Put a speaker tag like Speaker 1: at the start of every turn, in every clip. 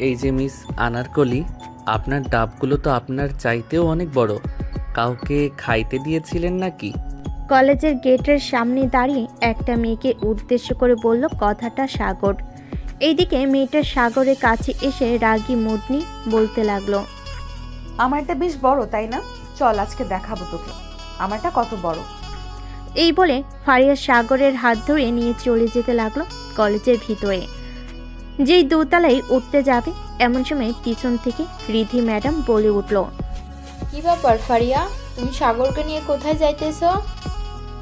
Speaker 1: এই যে মিস আনারকলি, আপনার ডাবগুলো তো আপনার চাইতেও অনেক বড়। কাউকে খাইতে দিয়েছিলেন নাকি?
Speaker 2: কলেজের গেটের সামনে দাঁড়িয়ে একটা মেয়েকে উদ্দেশ্য করে বলল কথাটা সাগর। এইদিকে মেয়েটা সাগরের কাছে এসে রাগী মুড নিয়ে বলতে লাগলো,
Speaker 3: আমারটা বেশ বড় তাই না? চল আজকে দেখাবো তোকে আমারটা কত বড়।
Speaker 2: এই বলে ফারিয়া সাগরের হাত ধরে নিয়ে চলে যেতে লাগলো কলেজের ভিতরে। যেই দোতলায় উঠতে যাবে এমন সময় পিছন থেকে রিধি ম্যাডাম বলে উঠল,
Speaker 4: কি ব্যাপার ফারিয়া, তুমি সাগরকে নিয়ে কোথায় যাইতেছো?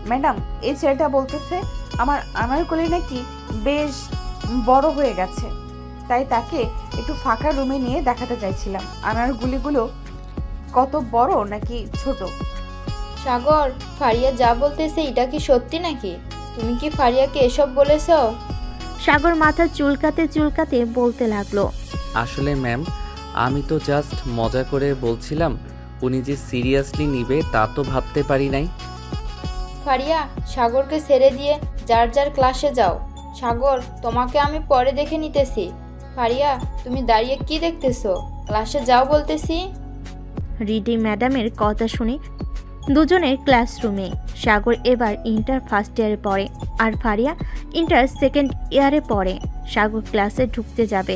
Speaker 3: ম্যাডাম, এই ছেলেটা বলতেছে আমার আনারকলি নাকি বেশ বড় হয়ে গেছে, তাই তাকে একটু ফাঁকা রুমে নিয়ে দেখাতে চাইছিলাম আনারগুলিগুলো কত বড় নাকি ছোট।
Speaker 4: সাগর, ফারিয়া যা বলতেছে এটা কি সত্যি নাকি? তুমি কি ফারিয়াকে এসব বলেছো?
Speaker 2: সাগর মাথা চুলকাতে চুলকাতে বলতে লাগলো,
Speaker 1: আসলে ম্যাম, আমি তো জাস্ট মজা করে বলছিলাম। উনি যে সিরিয়াসলি নিবে তা তো ভাবতে পারি নাই।
Speaker 4: ফারিয়া, সাগরকে ছেড়ে দিয়ে যার যার ক্লাসে যাও। সাগর, তোমাকে আমি পরে দেখে নিতেছি। ফারিয়া, তুমি দাঁড়িয়ে কি দেখতেছো? ক্লাসে যাও বলতেছি।
Speaker 2: রিধি ম্যাডামের কথা শুনে দুজনের ক্লাসরুমে। সাগর এবার ইন্টার ফার্স্ট ইয়ারে পড়ে আর ফারিয়া ইন্টার সেকেন্ড ইয়ারে পড়ে। সাগর ক্লাসে ঢুকতে যাবে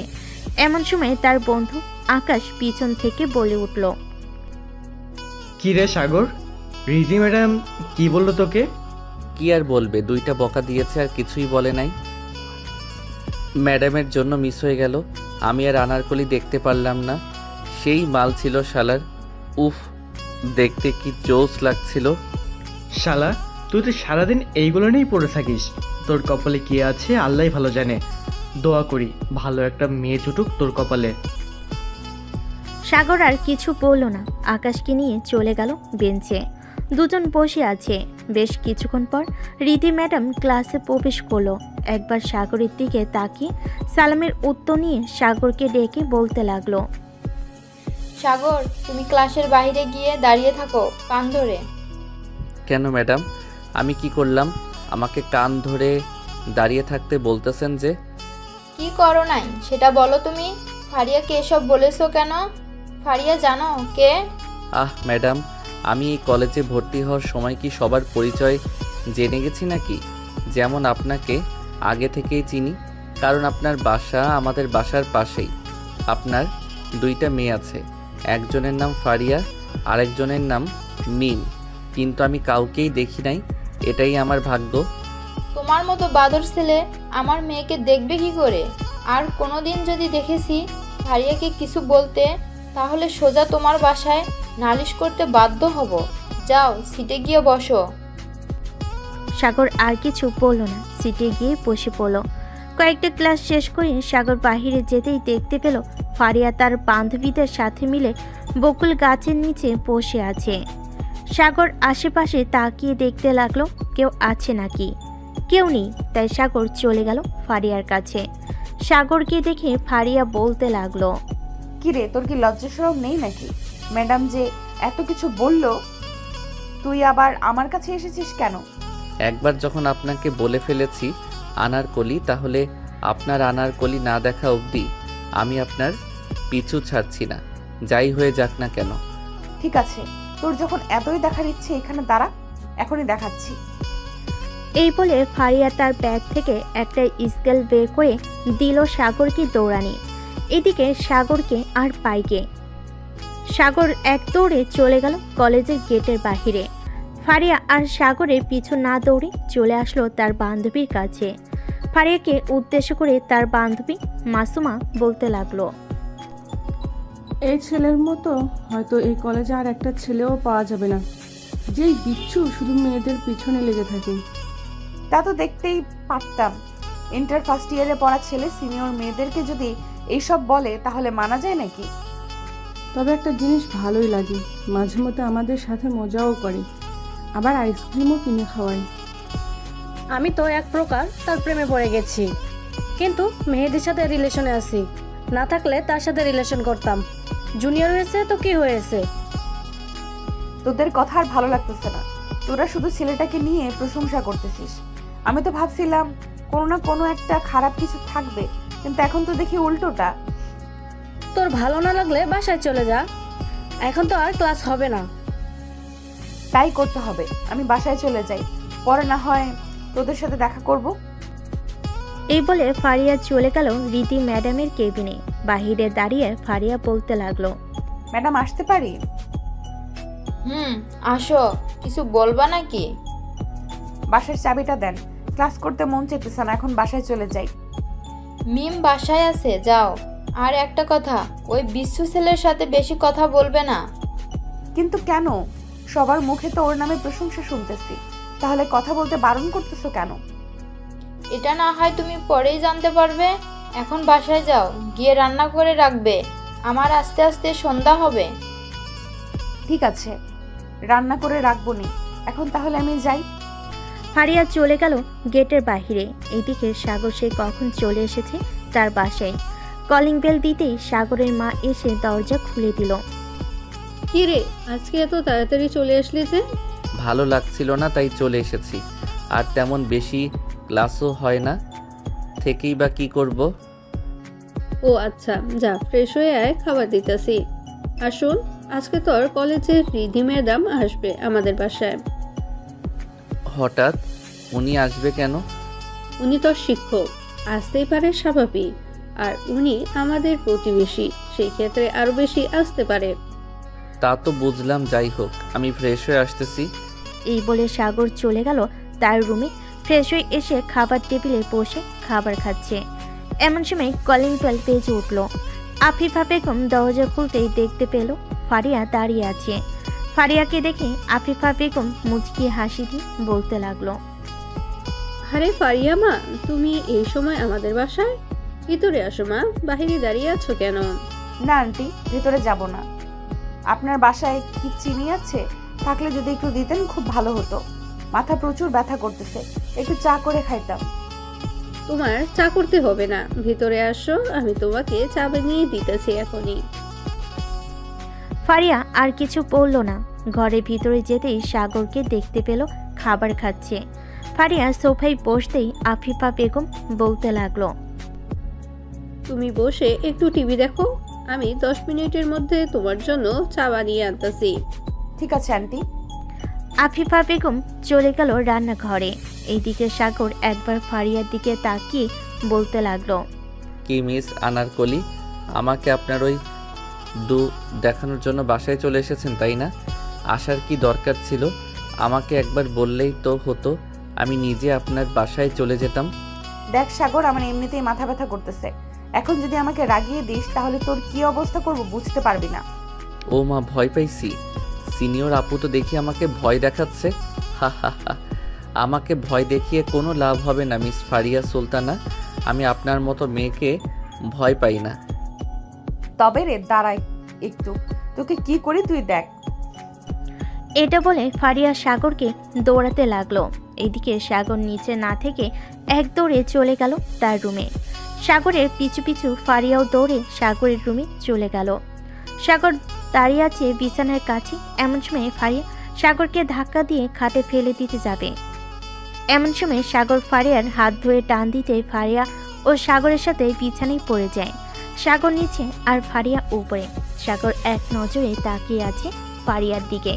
Speaker 2: এমন সময় তার বন্ধু আকাশ পিছন থেকে বলে উঠল,
Speaker 5: কি রে সাগর, রিধি ম্যাডাম কি বললো তোকে?
Speaker 1: কি আর বলবে, দুইটা বকা দিয়েছে আর কিছুই বলে নাই। ম্যাডামের জন্য মিস হয়ে গেল। আমি আর আনারকলি দেখতে পারলাম না। সেই মাল ছিল শালার। উফ, দেখতে কি জোস লাগছিল।
Speaker 5: শালা, তুই তো সারাদিন এইগুলো নিয়েই পড়ে থাকিস। তোর কপালে কি আছে আল্লাহ ভালো জানে। দোয়া করি ভালো একটা মেয়ে জুটুক তোর কপালে।
Speaker 2: সাগর আর কিছু বলল না, আকাশকে নিয়ে চলে গেল বেঞ্চে। দুজন বসে আছে। বেশ কিছুক্ষণ পর রিধি ম্যাডাম ক্লাসে প্রবেশ করলো। একবার সাগরের দিকে তাকিয়ে সালামের উত্তর নিয়ে সাগরকে ডেকে বলতে লাগলো,
Speaker 4: সাগর, তুমি ক্লাসের বাইরে গিয়ে দাঁড়িয়ে থাকো কান ধরে।
Speaker 1: কেন ম্যাডাম, আমি কি করলাম? আমাকে কান ধরে দাঁড়িয়ে থাকতে বলতেছেন যে?
Speaker 4: কি করো নাই সেটা বলো তুমি। ফারিয়াকে এসব বলেছো কেন? ফারিয়া জানো কে?
Speaker 1: ম্যাডাম, আমি এই কলেজে ভর্তি হওয়ার সময় কি সবার পরিচয় জেনে গেছি নাকি? যেমন আপনাকে আগে থেকেই চিনি, কারণ আপনার বাসা আমাদের বাসার পাশেই। আপনার দুইটা মেয়ে আছে, একজনের নাম ফারিয়া, আরেকজনের নাম মিম, কিন্তু আমি কাউকেই দেখি নাই। এটাই আমার ভাগ্য।
Speaker 4: তোমার মতো বাদর ছেলে আমার মেয়েকে দেখবে কি করে? আর কোনোদিন যদি দেখেছি ফারিয়াকে কিছু বলতে, তাহলে সোজা তোমার বাসায় নালিশ করতে বাধ্য হব। যাও সিটে গিয়ে বসো।
Speaker 2: সাগর আর কিছু বলল না, সিটে গিয়ে বসে পড়ল। কয়েকটা ক্লাস শেষ করে সাগর বাহিরে যেতেই দেখতে পেল ফারিয়া তার বান্ধবীদের সাথে মিলে বকুল গাছের নিচে বসে আছে। সাগর আশেপাশে তাকিয়ে দেখতে লাগলো কেউ আছে নাকি। কেউ নেই, তাই সাগর চলে গেল ফারিয়ার কাছে। সাগরকে দেখে ফারিয়া বলতে লাগলো,
Speaker 3: কি রে, তোর কি লজ্জা শরম নেই নাকি? ম্যাডাম যে এত কিছু বলল, তুই আবার আমার কাছে এসেছিস কেন?
Speaker 1: একবার যখন আপনাকে বলে ফেলেছি আনারকলি, তাহলে আপনার আনারকলি না দেখা অবধি আমি আপনার পিছু ছাড়ছি না, যাই হয়ে যাক না কেন।
Speaker 3: ঠিক আছে, তোর যখন এতই দেখার ইচ্ছে এখানে দাঁড়া, এখনই দেখাচ্ছি।
Speaker 2: এই বলে ফারিয়া তার ব্যাগ থেকে একটা স্কেল বের করে দিল সাগরকে দৌড়ানি। এদিকে সাগরকে আর পাইকে। সাগর এক দৌড়ে চলে গেল কলেজের গেটের বাহিরে। ফারিয়া আর সাগরের পিছু না দৌড়ে চলে আসলো তার বান্ধবীর কাছে। ফারিয়াকে উদ্দেশ্য করে তার বান্ধবী মাসুমা বলতে লাগলো,
Speaker 6: এই ছেলের মতো হয়তো এই কলেজে আর একটা ছেলেও পাওয়া যাবে না, যেই বিচ্ছু শুধু মেয়েদের পিছনে লেগে থাকে।
Speaker 3: তা তো দেখতেই পারতাম। ইন্টার ফার্স্ট ইয়ারে পড়া ছেলে সিনিয়র মেয়েদেরকে যদি এইসব বলে তাহলে মানা যায় নাকি?
Speaker 6: তবে একটা জিনিস ভালোই লাগে, মাঝে মধ্যে আমাদের সাথে মজাও করে, আবার আইসক্রিমও কিনে খাওয়ায়।
Speaker 7: আমি তো এক প্রকার তার প্রেমে পড়ে গেছি, কিন্তু মেহেদির সাথে রিলেশনে আছি। না থাকলে তার সাথে রিলেশন করতাম। জুনিয়র হয়েছে তো কি হয়েছে?
Speaker 3: তোদের কথা আর ভালো লাগতেছে না। তোরা শুধু ছেলেটাকে নিয়ে প্রশংসা করতেছিস। আমি তো ভাবছিলাম কোনো না কোনো একটা খারাপ কিছু থাকবে, কিন্তু এখন তো দেখি উল্টোটা।
Speaker 7: তোর ভালো না লাগলে বাসায় চলে যা, এখন তো আর ক্লাস হবে না।
Speaker 3: তাই করতে হবে, আমি বাসায় চলে যাই, পরে না হয় তোদের সাথে দেখা করব।
Speaker 2: এই বলে ফারিয়া চলে গেল রীতি ম্যাডামের কেবিনে। বাহিরে দাঁড়িয়ে ফারিয়া বলতে লাগলো,
Speaker 3: ম্যাডাম আসতে পারি?
Speaker 4: আসো, কিছু বলবা নাকি?
Speaker 3: বাসার চাবিটা দেন, ক্লাস করতে মন চাইতেছে না, এখন বাসায় চলে যাই।
Speaker 4: মিম বাসায় আছে, যাও। আর একটা কথা, ওই বিশ্বু ছেলের সাথে বেশি কথা বলবে না।
Speaker 3: কিন্তু কেন? সবার মুখে তো ওর নামে প্রশংসা শুনতেছি, তাহলে কথা বলতে বারণ করতেছো কেন?
Speaker 4: এটা না হয় তুমি পরেই জানতে পারবে। এখন বাসায় যাও, গিয়ে রান্না করে রাখবে, আমার আস্তে আস্তে সন্ধ্যা হবে।
Speaker 3: ঠিক আছে, রান্না করে রাখবো নি, এখন তাহলে আমি যাই।
Speaker 2: ফারিয়া চলে গেল গেটের বাহিরে। এইদিকে সাগর সে কখন চলে এসেছে তার বাসায়। কলিং বেল দিতেই সাগরের মা এসে দরজা খুলে দিল।
Speaker 8: কি রে, আজকে এত তাড়াতাড়ি চলে আসলি যে?
Speaker 1: ভালো লাগছিল না তাই চলে এসেছি। আর তেমন বেশি ক্লাসও হয় না, থেকেই বা কি করব।
Speaker 8: ও আচ্ছা, যা ফ্রেশ হয়ে আয়, খাবার দিতেছি। আর শোন, আজকে তোর কলেজের রিধি ম্যাডাম আসবে আমাদের বাসায়।
Speaker 1: হঠাৎ উনি আসবে কেন?
Speaker 8: উনি তোর শিক্ষক, আসতেই পারে স্বাভাবিক। আর উনি আমাদের প্রতিবেশী, সেই ক্ষেত্রে আরো বেশি আসতে পারে।
Speaker 1: তা তো বুঝলাম, যাই হোক আমি ফ্রেশ হয়ে আসতেছি।
Speaker 2: এই বলে সাগর চলে গেল তার রুমে। ফ্রেশ হয়ে এসে খাবার টেবিলে বসে খাবার খাচ্ছে। এমন সময় কলিং বেল বেজে উঠল। আফিফা বেগম দরজা খুলতেই দেখতে পেল ফারিয়া দাঁড়িয়ে আছে। ফারিয়াকে দেখে আফিফা বেগম মুচকি হাসি দিয়ে বলতে লাগলো,
Speaker 8: আরে ফারিয়া মা, তুমি এই সময় আমাদের বাসায়? ভিতরে আসো মা, বাহিরে দাঁড়িয়ে আছো কেন?
Speaker 3: না আন্টি, ভেতরে যাব না। আপনার বাসায় কি চিনি আছে? থাকলে যদি একটু দিতেন খুব ভালো হতো। মাথা প্রচুর ব্যথা করতেছে, একটু চা করে খাইতাম।
Speaker 8: তোমার চা করতে হবে না, ভিতরে আসো, আমি তোমাকে চা বানিয়ে দিতেছি এখনই।
Speaker 2: ফারিয়া আর কিছু বলল না। ঘরের ভিতরে যেতেই সাগরকে দেখতে পেল খাবার খাচ্ছে। ফারিয়া সোফায় বসতেই আফিফা বেগম বলতে লাগলো,
Speaker 8: তুমি বসে একটু টিভি দেখো, আমি 10 মিনিটের মধ্যে তোমার জন্য চা বানিয়ে আনতেছি।
Speaker 3: ঠিক আছে আন্টি।
Speaker 2: আফিফা বেগম চলে গেল রান্নাঘরে। এইদিকে সাগর একবার ফারিয়ার দিকে তাকিয়ে বলতে লাগলো,
Speaker 1: কি মিস আনারকলি, আমাকে আপনার ওই দেখানোর জন্য বাসায় চলে এসেছেন তাই না? আসার কি দরকার ছিল? আমাকে একবার বললেই তো হতো, আমি নিজে আপনার বাসায় চলে যেতাম।
Speaker 3: দেখ সাগর, আমার এমনিতেই মাথা ব্যথা করতেছে, এখন যদি আমাকে রাগিয়ে দিস তাহলে তোর কি অবস্থা করব বুঝতে পারবি না।
Speaker 1: ও মা, ভয় পাইছি। সিনিয়র আপু তো দেখি আমাকে ভয় দেখাচ্ছে। হা হা হা, আমাকে ভয় দেখিয়ে কোনো লাভ হবে না মিস ফারিয়া সুলতানা। আমি আপনার মতো মেয়েকে ভয় পাই না।
Speaker 3: তবে রে দাঁড়াই একটু, তোকে কি করি তুই দেখ।
Speaker 2: এটা বলে ফারিয়া সাগরকে দৌড়াতে লাগলো। এইদিকে সাগর নিচে না থেকে এক দৌড়ে চলে গেল তার রুমে। সাগরের পিছু পিছু ফারিয়াও দৌড়ে সাগরের রুমে চলে গেল। সাগর দাঁড়িয়ে আছে বিছানার কাছে। এমন সময় ফারিয়া সাগরকে ধাক্কা দিয়ে খাটে ফেলে দিতে যাবে। এমন সময় সাগর ফারিয়ার হাত ধরে টান দিতে ফারিয়া ও সাগরের সাথে বিছানায় পড়ে যায়। সাগর নিচে আর ফারিয়া উপরে। সাগর এক নজরে তাকিয়ে আছে ফারিয়ার দিকে।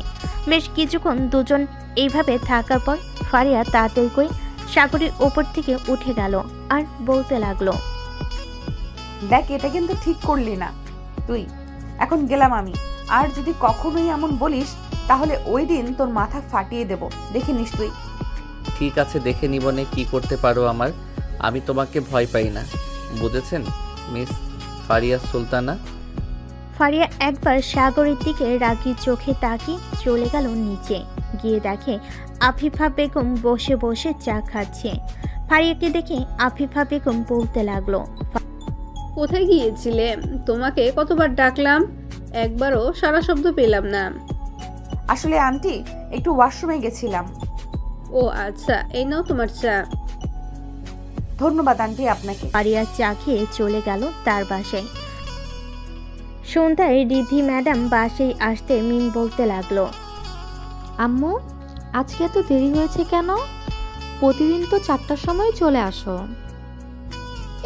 Speaker 2: বেশ কিছুক্ষণ দুজন এইভাবে থাকার পর ফারিয়া তাড়াতাড়ি করে সাগরের ওপর থেকে উঠে গেল আর বলতে লাগলো,
Speaker 3: দেখ এটা কিন্তু ঠিক করলি না তুই। এখন গেলাম আমি, আর যদি কখনোই এমন বলিস তাহলে ওই দিন তোর মাথা ফাটিয়ে দেব, দেখে নিস তুই।
Speaker 1: ঠিক আছে, দেখে নিবনে কি করতে পারো আমার। আমি তোমাকে ভয় পাই না, বুঝেছেন মিস ফারিয়া সুলতানা?
Speaker 2: ফারিয়া একবার সাগরের দিকে রাগী চোখে তাকিয়ে চলে গেল নিচে। গিয়ে দেখে আফিফা বেগম বসে বসে চা খাচ্ছে। ফারিয়াকে দেখে আফিফা বেগম বলতে লাগলো,
Speaker 8: কোথায় গিয়েছিলে? তোমাকে কতবার ডাকলাম, একবারও সারা শব্দ পেলাম না।
Speaker 3: আসলে আন্টি একটু ওয়াশরুমে গেছিলাম।
Speaker 8: ও আচ্ছা, এই নাও তোমার চা।
Speaker 3: ধন্যবাদ আন্টি আপনাকে।
Speaker 2: ফারিয়া চা খেয়ে চলে গেল তার বাসায়। সন্ধ্যায় রিধি ম্যাডাম বাসায় আসতে মিম বলতে লাগলো,
Speaker 9: আম্মু, আজকে এত দেরি হয়েছে কেন? প্রতিদিন তো 4টার সময় চলে আসো।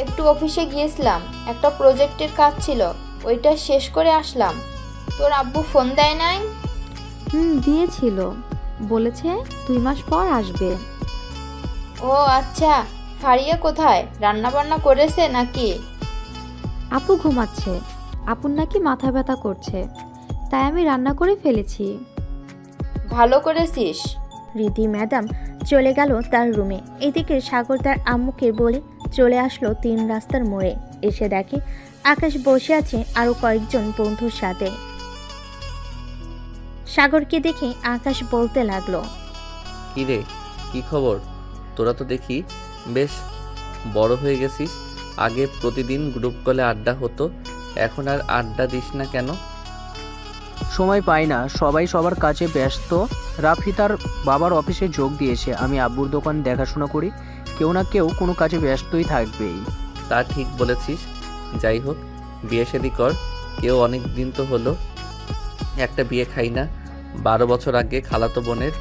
Speaker 4: একটু অফিসে গিয়েছিলাম, একটা প্রজেক্টের কাজ ছিল, ওইটা শেষ করে আসলাম। তোর আব্বু ফোন দেয় নাই?
Speaker 9: দিয়েছিল, বলেছে 2 মাস পর আসবে।
Speaker 4: ও আচ্ছা, ফারিয়া কোথায়? রান্না বান্না করেছে নাকি?
Speaker 9: আপু ঘুমাচ্ছে, আপুর নাকি মাথা ব্যথা করছে, তাই আমি রান্না করে ফেলেছি।
Speaker 4: ভালো করেছিস।
Speaker 2: রিধি ম্যাডাম চলে গেল তার রুমে। এদিকে সাগর তার আম্মুকে বলে চলে আসলো 3 রাস্তার মোড়ে। এসে দেখে আকাশ বসে আছে আরো কয়েকজন বন্ধুর সাথে। সাগরকে দেখে আকাশ বলতে লাগলো,
Speaker 1: কি রে, কি খবর? তোরা তো দেখি বেশ বড় হয়ে গেছিস। আগে প্রতিদিন গ্রুপ কলে আড্ডা হতো, এখন আর আড্ডা দিস না কেন?
Speaker 10: সময় পাই না, সবাই সবার কাছে ব্যস্ত। রাফি তার বাবার অফিসে যোগ দিয়েছে, আমি আব্বুর দোকান দেখাশোনা করি। কেউ না কেউ কোনো কাজে ব্যস্তই থাকবেই।
Speaker 1: তা ঠিক বলেছিস। যাই হোক, বিয়ে শাদী কর। কেউ অনেক দিন তো হলো একটা বিয়ে খাই না। 12 বছর আগে খালাতো বোনের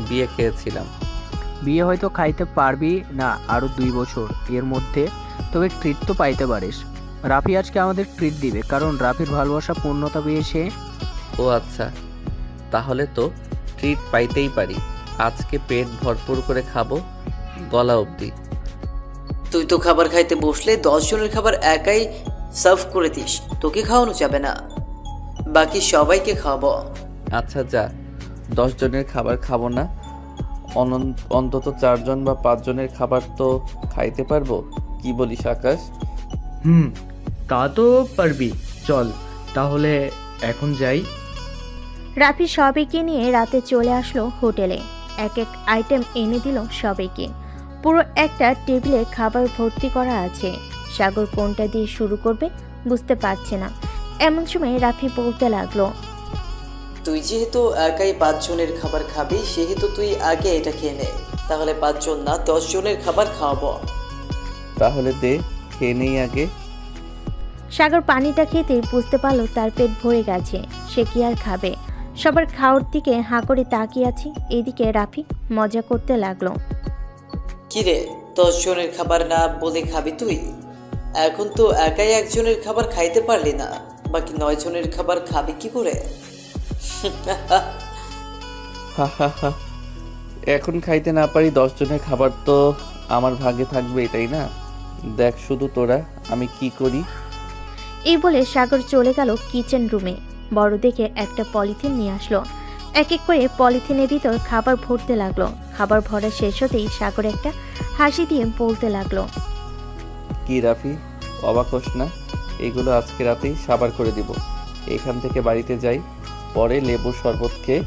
Speaker 1: বিয়ে খেয়েছিলাম।
Speaker 10: বিয়ে হয়তো খাইতে পারবি না আরও 2 বছর এর মধ্যে, তবে ট্রিট তো পাইতে পারিস। রাফি আজকে আমাদের ট্রিট দিবে, কারণ রাফির ভালোবাসা পূর্ণতা পেয়েছে।
Speaker 1: ও আচ্ছা, তাহলে তো ট্রিট পাইতেই পারি। আজকে পেট ভরপুর করে খাবো, গলা অবধি।
Speaker 11: তুই তো খাবার খাইতে বসলে 10 জনের খাবার একাই সার্ভ করে দিস, তোকে খাওয়ানো যাবে না, বাকি সবাইকে খাওয়াবো।
Speaker 1: আচ্ছা যা, 10 জনের খাবার খাবো না, অন্তত 4 জন বা 5 জনের খাবার তো খাইতে পারবো। কি বলিস আকাশ?
Speaker 5: তা তো পারবি। চল তাহলে এখন যাই।
Speaker 2: রাফি সবাইকে নিয়ে রাতে চলে আসলো হোটেলে। এক এক আইটেম এনে দিল সবাইকে। পুরো একটা টেবিলে খাবার ভর্তি করা আছে। সাগর কোনটা দিয়ে শুরু করবে বুঝতে পারছে না। এমন সময় রাফি বলতে লাগলো,
Speaker 11: তুই যেহেতু একাই 5 জনের খাবার খাবি, সেহেতু তুই আগে এটা খেয়ে নে, তাহলে 5 জন না 10 জনের খাবার খাওয়াবো।
Speaker 1: তাহলে দে, খেয়ে নেই আগে।
Speaker 2: সাগর পানিটা খেতেই বুঝতে পারলো তার পেট ভরে গেছে, সে কি আর খাবে। সবার খাওয়ার দিকে হাঁ করে তাকিয়ে আছে। এদিকে রাফি মজা করতে লাগলো,
Speaker 11: কি রে, 10 জনের খাবার না বলে খাবি তুই? এখন তো একাই 1 জনের খাবার খাইতে পারলি না, বাকি 9 জনের খাবার খাবি কি করে?
Speaker 1: হা হা হা, এখন খাইতে না পারি 10 জনের খাবার তো আমার ভাগে থাকবে, তাই না? দেখ শুধু তোরা আমি কি করি।
Speaker 2: এই বলে সাগর চলে গেল কিচেন রুমে। বড় দেখে একটা পলিথিন নিয়ে আসলো। এক এক করে পলিথিনের ভিতর খাবার ভরতে লাগলো। খাবার ভরা শেষ হতেই সাগর একটা হাসি দিয়ে বলতে লাগলো,
Speaker 1: কি রাফি, অবাক হোস না? এগুলো আজকে রাতেই সাবার করে দিব। এখান থেকে বাড়িতে যাই, পরে লেবুর শরবত খেয়ে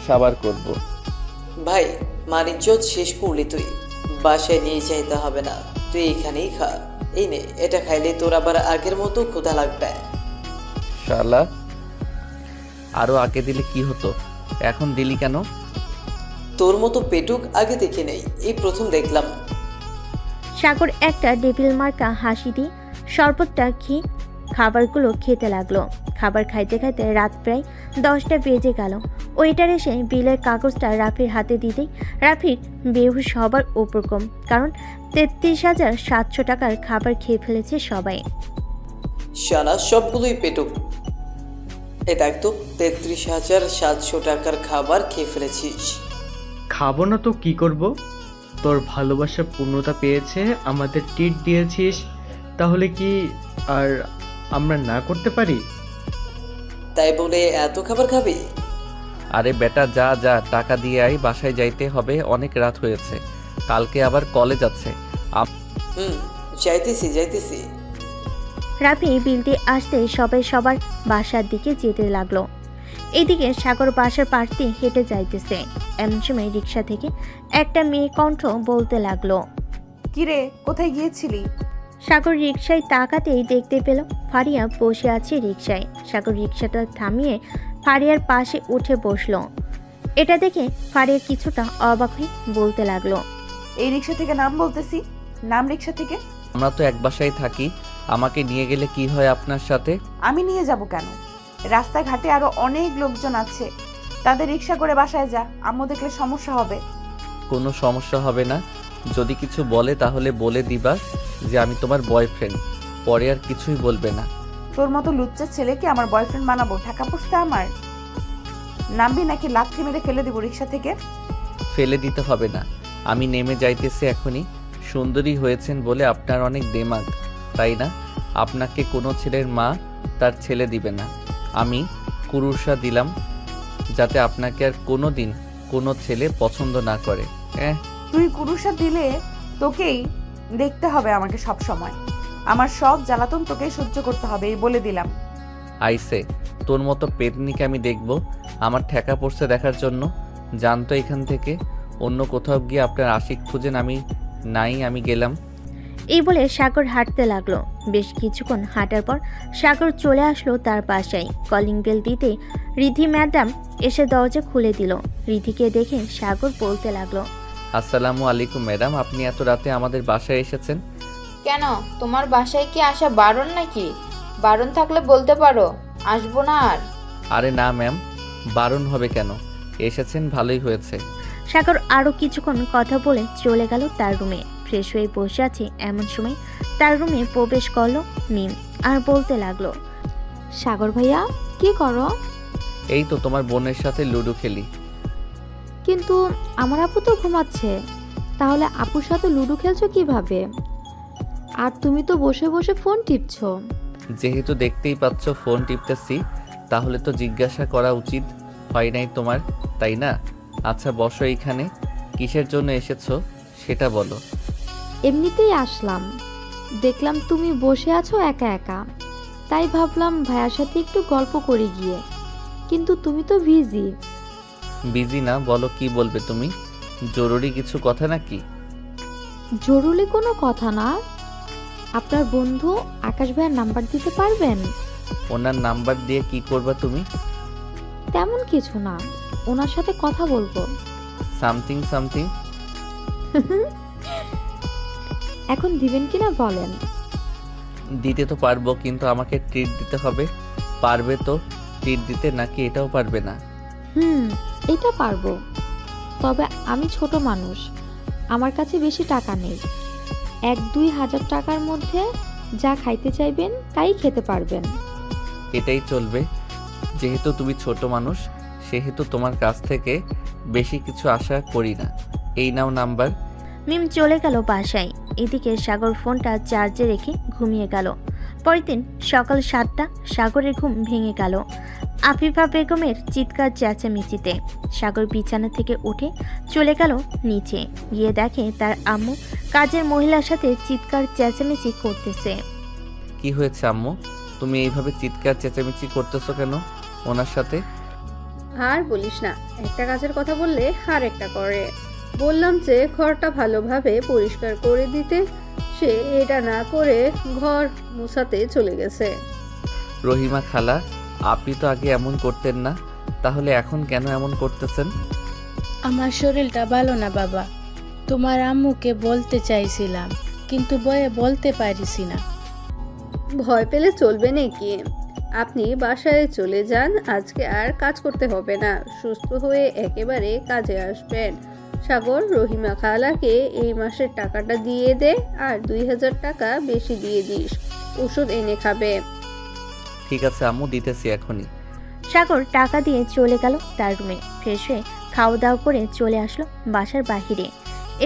Speaker 1: সাবার করব।
Speaker 11: ভাই, মানিজ্জত শেষ করলি তুই, বাসায় নিয়ে যাইতে হবে না, তুই এখানেই খা। এই নে, এটা খাইলে তোর আবার আগের মতো ক্ষুধা লাগবে।
Speaker 1: শালা, আরো আগে দিলে কি হতো, এখন দিলি কেন?
Speaker 11: তোর মতো পেটুক আগে দেখে নেই, এই প্রথম দেখলাম।
Speaker 2: সাগর একটা ডেভিল মার্কা হাসি দিয়ে শরবতটা খেয়ে খাবারগুলো খেতে লাগলো। খাবার খাইতে খাইতে রাত প্রায় 10টা বেজে গেল। ওয়েটার এসে বিলের কাগজটা রাফির হাতে দিতেই রাফির বেহুশ হবার উপক্রম, কারণ 33,700 টাকার খাবার খেয়ে ফেলেছে সবাই।
Speaker 11: শালা সবগুলোই পেটুক। এ দেখ তো, 33,700 টাকার খাবার খেয়ে ফেলেছিস।
Speaker 5: খাবো না তো কি করব? তোর ভালোবাসা পূর্ণতা পেয়েছে, আমাদের ট্রিট দিয়েছিস, তাহলে কি আর আমরা না করতে পারি?
Speaker 11: তাই বলে এত খাবার খাবি?
Speaker 1: আরে বেটা যা যা, টাকা দিয়ে আই, বাসায় যাইতে হবে, অনেক রাত হয়েছে, কালকে আবার কলেজ আছে।
Speaker 11: যাইতেছি।
Speaker 2: রাফি বিল দিয়ে আসতে সবাই সবার বাসার দিকে যেতে লাগলো। এদিকে সাগর বাসার পাশ দিয়ে হেঁটে যাইতেছে। এমন সময় রিক্সা থেকে একটা মেয়ে কণ্ঠ বলতে লাগলো,
Speaker 3: কিরে, কোথায় গিয়েছিলি?
Speaker 2: সাগর রিক্সায় তাকাতেই দেখতে পেল ফারিয়া বসে আছে রিক্সায়। সাগর রিক্সাটা থামিয়ে ফারিয়ার পাশে উঠে বসলো। এটা দেখে ফারিয়া কিছুটা অবাক হয়ে বলতে লাগলো,
Speaker 3: এই রিক্সা থেকে নাম বলতেছি, নাম রিক্সা থেকে।
Speaker 1: আমরা তো এক বাসায় থাকি, আমাকে নিয়ে গেলে কি হয় আপনার সাথে?
Speaker 3: আমি নিয়ে যাব কেন? রাস্তাঘাটে আরো অনেক লোকজন আছে, তাদের রিক্সা করে বাসায় যা, আম্মু দেখলে সমস্যা হবে।
Speaker 1: কোনো সমস্যা হবে না, যদি কিছু বলে তাহলে বলে দিবা যে আমি তোমার বয়ফ্রেন্ড, পরে আর কিছুই বলবে না।
Speaker 3: তোর মতো লুচ্চা ছেলেকে আমার বয়ফ্রেন্ড বানাবো? ঢাকা পড়ছে আমার? নামবি নাকি লাথি মেরে ফেলে দিব রিক্সা থেকে?
Speaker 1: ফেলে দিতে হবে না, আমি নেমে যাইতেছি এখনই। সুন্দরী হয়েছেন বলে আপনার অনেক দেমাগ, তাই না? আপনাকে কোনো ছেলের মা তার ছেলে দিবে না। আমি কুরুষা দিলাম যাতে আপনাকে আর কোনো দিন কোনো ছেলে পছন্দ না করে। হ্যাঁ,
Speaker 3: তুই কুরুষা দিলে তোকেই দেখতে হবে আমাকে সব সময়। আমার সব জ্বালাতন তোকেই সহ্য করতে হবে, এই বলে দিলাম।
Speaker 1: আইসে, তোর মতো পেতনিকে আমি দেখব আমার ঠেকা পড়ছে দেখার জন্য? জানতো এখান থেকে। অন্য কোথাও গিয়ে আপনার আশিক খুঁজেন, আমি নাই, আমি গেলাম।
Speaker 2: এই বলে সাগর হাঁটতে লাগলো। বেশ কিছুক্ষণ হাঁটার পর সাগর চলে আসলো তার বাসায়। কলিং বেল দিতে রিধি ম্যাডাম এসে দরজা খুলে দিল। রিধিকে দেখে সাগর বলতে লাগলো,
Speaker 1: আসসালামু আলাইকুম ম্যাডাম, আপনি এত রাতে আমাদের বাসায় এসেছেন?
Speaker 4: কেন, তোমার বাসায় কি আসা বারণ নাকি? বারণ থাকলে বলতে পারো, আসবো না আর।
Speaker 1: আরে না ম্যাম, বারণ হবে কেন? এসেছেন ভালোই হয়েছে।
Speaker 2: সাগর আরও কিছুক্ষণ কথা বলে চলে গেল তার রুমে। ফ্রেশ হয়ে বসে আছে এমন সময় তার রুমে প্রবেশ করলো মিম আর বলতে লাগলো,
Speaker 9: সাগর ভাইয়া কি করো?
Speaker 1: এই তো তোমার বোনের সাথে লুডো খেলি।
Speaker 9: কিন্তু আমার আপু তো ঘুমাচ্ছে, তাহলে আপুর সাথে লুডো খেলছো কিভাবে? আর তুমি তো বসে বসে ফোন টিপছো।
Speaker 1: যেহেতু দেখতেই পাচ্ছ ফোন টিপতেছি, তাহলে তো জিজ্ঞাসা করা উচিত হয় নাই তোমার, তাই না? আচ্ছা বসো এইখানে, কিসের জন্য এসেছো সেটা বলো।
Speaker 9: এমনিতেই আসলাম, দেখলাম তুমি বসে আছো একা একা, তাই ভাবলাম ভাইয়ার সাথে একটু গল্প করি গিয়ে। কিন্তু তুমি তো বিজি।
Speaker 1: বিজি না, বলো কি বলবে তুমি? জরুরি কিছু কথা নাকি?
Speaker 9: জরুরি কোনো কথা না। আপনার বন্ধু আকাশ ভাইয়ের নাম্বার দিতে পারবেন?
Speaker 1: ওনার নাম্বার দিয়ে কি করবা তুমি?
Speaker 9: তেমন কিছু না, ওনার সাথে কথা বলবো।
Speaker 1: Something something?
Speaker 9: এখন দিবেন কিনা বলেন?
Speaker 1: দিতে তো পারবো, কিন্তু আমাকে ট্রিট দিতে হবে। পারবে তো ট্রিট দিতে, নাকি এটাও পারবে না?
Speaker 9: এটা পারবো, তবে আমি ছোট মানুষ, আমার কাছে বেশি টাকা নেই। 1-2 হাজার টাকার মধ্যে যা খাইতে চাইবেন তাই খেতে পারবেন।
Speaker 1: এটাই চলবে। যেহেতু তুমি ছোট মানুষ, সেহেতু তোমার কাছ থেকে বেশি কিছু আশা করি না। এই নাও নাম্বার।
Speaker 2: মিম চলে গেল বাসায়। এদিকে সাগর ফোনটা চার্জে রেখে ঘুমিয়ে গেল। পরের দিন সকাল 7টা সাগরের ঘুম ভেঙে গেল আফিফা বেগমের চিৎকার চেঁচামেচিতে। সাগর বিছানা থেকে উঠে চলে গেল নিচে, গিয়ে দেখে তার আম্মু কাজের মহিলার সাথে চিৎকার চেঁচামেচি করতেছে।
Speaker 1: কি হয়েছে আম্মু, তুমি এইভাবে চিৎকার চেঁচামেচি করতেছো কেন ওনার সাথে?
Speaker 8: আর বলিস না, একটা কাজের কথা বললে আর একটা করে। বললাম যে ঘরটা ভালোভাবে পরিষ্কার করে দিতে, সে এটা না করে ঘর মুছাতে চলে গেছে।
Speaker 1: রহিমা খালা, আপনি তো আগে এমন করতেন না, তাহলে এখন কেন এমন করতেছেন?
Speaker 12: আমার শরীরটা ভালো না বাবা, তোমার আম্মুকে বলতে চাইছিলাম কিন্তু ভয়ে বলতে পারিছি না।
Speaker 8: ভয় পেলে চলবে নাকি? আপনি বাসায় চলে যান, আজকে আর কাজ করতে হবে না, সুস্থ হয়ে একেবারে কাজে আসবেন। সাগর, রহিমা খালাকে এই মাসের টাকাটা দিয়ে দে, আর 2000 টাকা বেশি দিয়ে দিস, ওষুধ এনে খাবে।
Speaker 1: ঠিক আছে আম্মু, দিতেছি এখনই।
Speaker 2: সাগর টাকা দিয়ে চলে গেল তার রুমে। ফ্রেশ হয়ে খাওয়া দাওয়া করে চলে আসলো বাসার বাহিরে।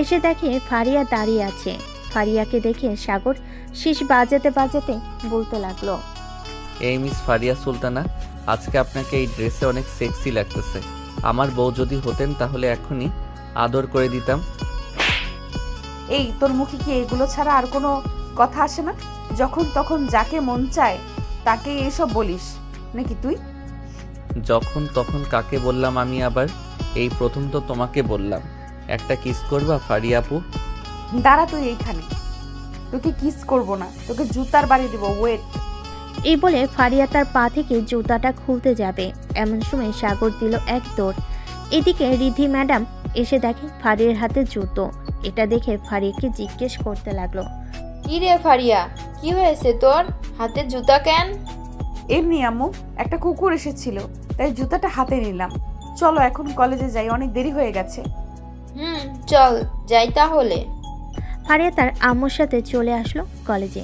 Speaker 2: এসে দেখে ফারিয়া দাঁড়িয়ে আছে। ফারিয়াকে দেখে সাগর শীষ বাজাতে বাজাতে বলতে লাগলো,
Speaker 1: এই মিস ফারিয়া সুলতানা, আজকে আপনাকে এই ড্রেসে অনেক সেক্সি লাগতেছে। আমার বউ যদি হতেন তাহলে এখনই আদর করে দিতাম।
Speaker 3: এই তোর মুখে কি এগুলো ছাড়া আর কোনো কথা আসে না? যখন তখন যাকে মন চায় তাকে এসব বলিস নাকি তুই?
Speaker 1: যখন তখন কাকে বললাম আমি আবার? এই প্রথম তো তোমাকে বললাম। একটা কিস করবা ফারিয়া আপু?
Speaker 3: দাঁড়া তুই এইখানে, তোকে কিস করব না, তোকে জুতার বাড়ি দিব, ওয়েট।
Speaker 2: এই বলে ফারিয়া তার পা থেকে জুতাটা খুলতে যাবে, এমন সময় সাগর দিল এক দৌড়। এদিকে রিধি ম্যাডাম এসে দেখে ফারিয়ার হাতে জুতো। এটা দেখে ফারিয়াকে জিজ্ঞেস করতে লাগলো,
Speaker 4: কি রে ফারিয়া, কি হয়েছে তোর হাতে জুতা কেন?
Speaker 3: এমনি আম্মু, একটা কুকুর এসেছিল তাই জুতাটা হাতে নিলাম। চলো এখন কলেজে যাই, অনেক দেরি হয়ে গেছে।
Speaker 4: চল যাই তাহলে।
Speaker 2: ফারিয়া তার আম্মুর সাথে চলে আসলো কলেজে।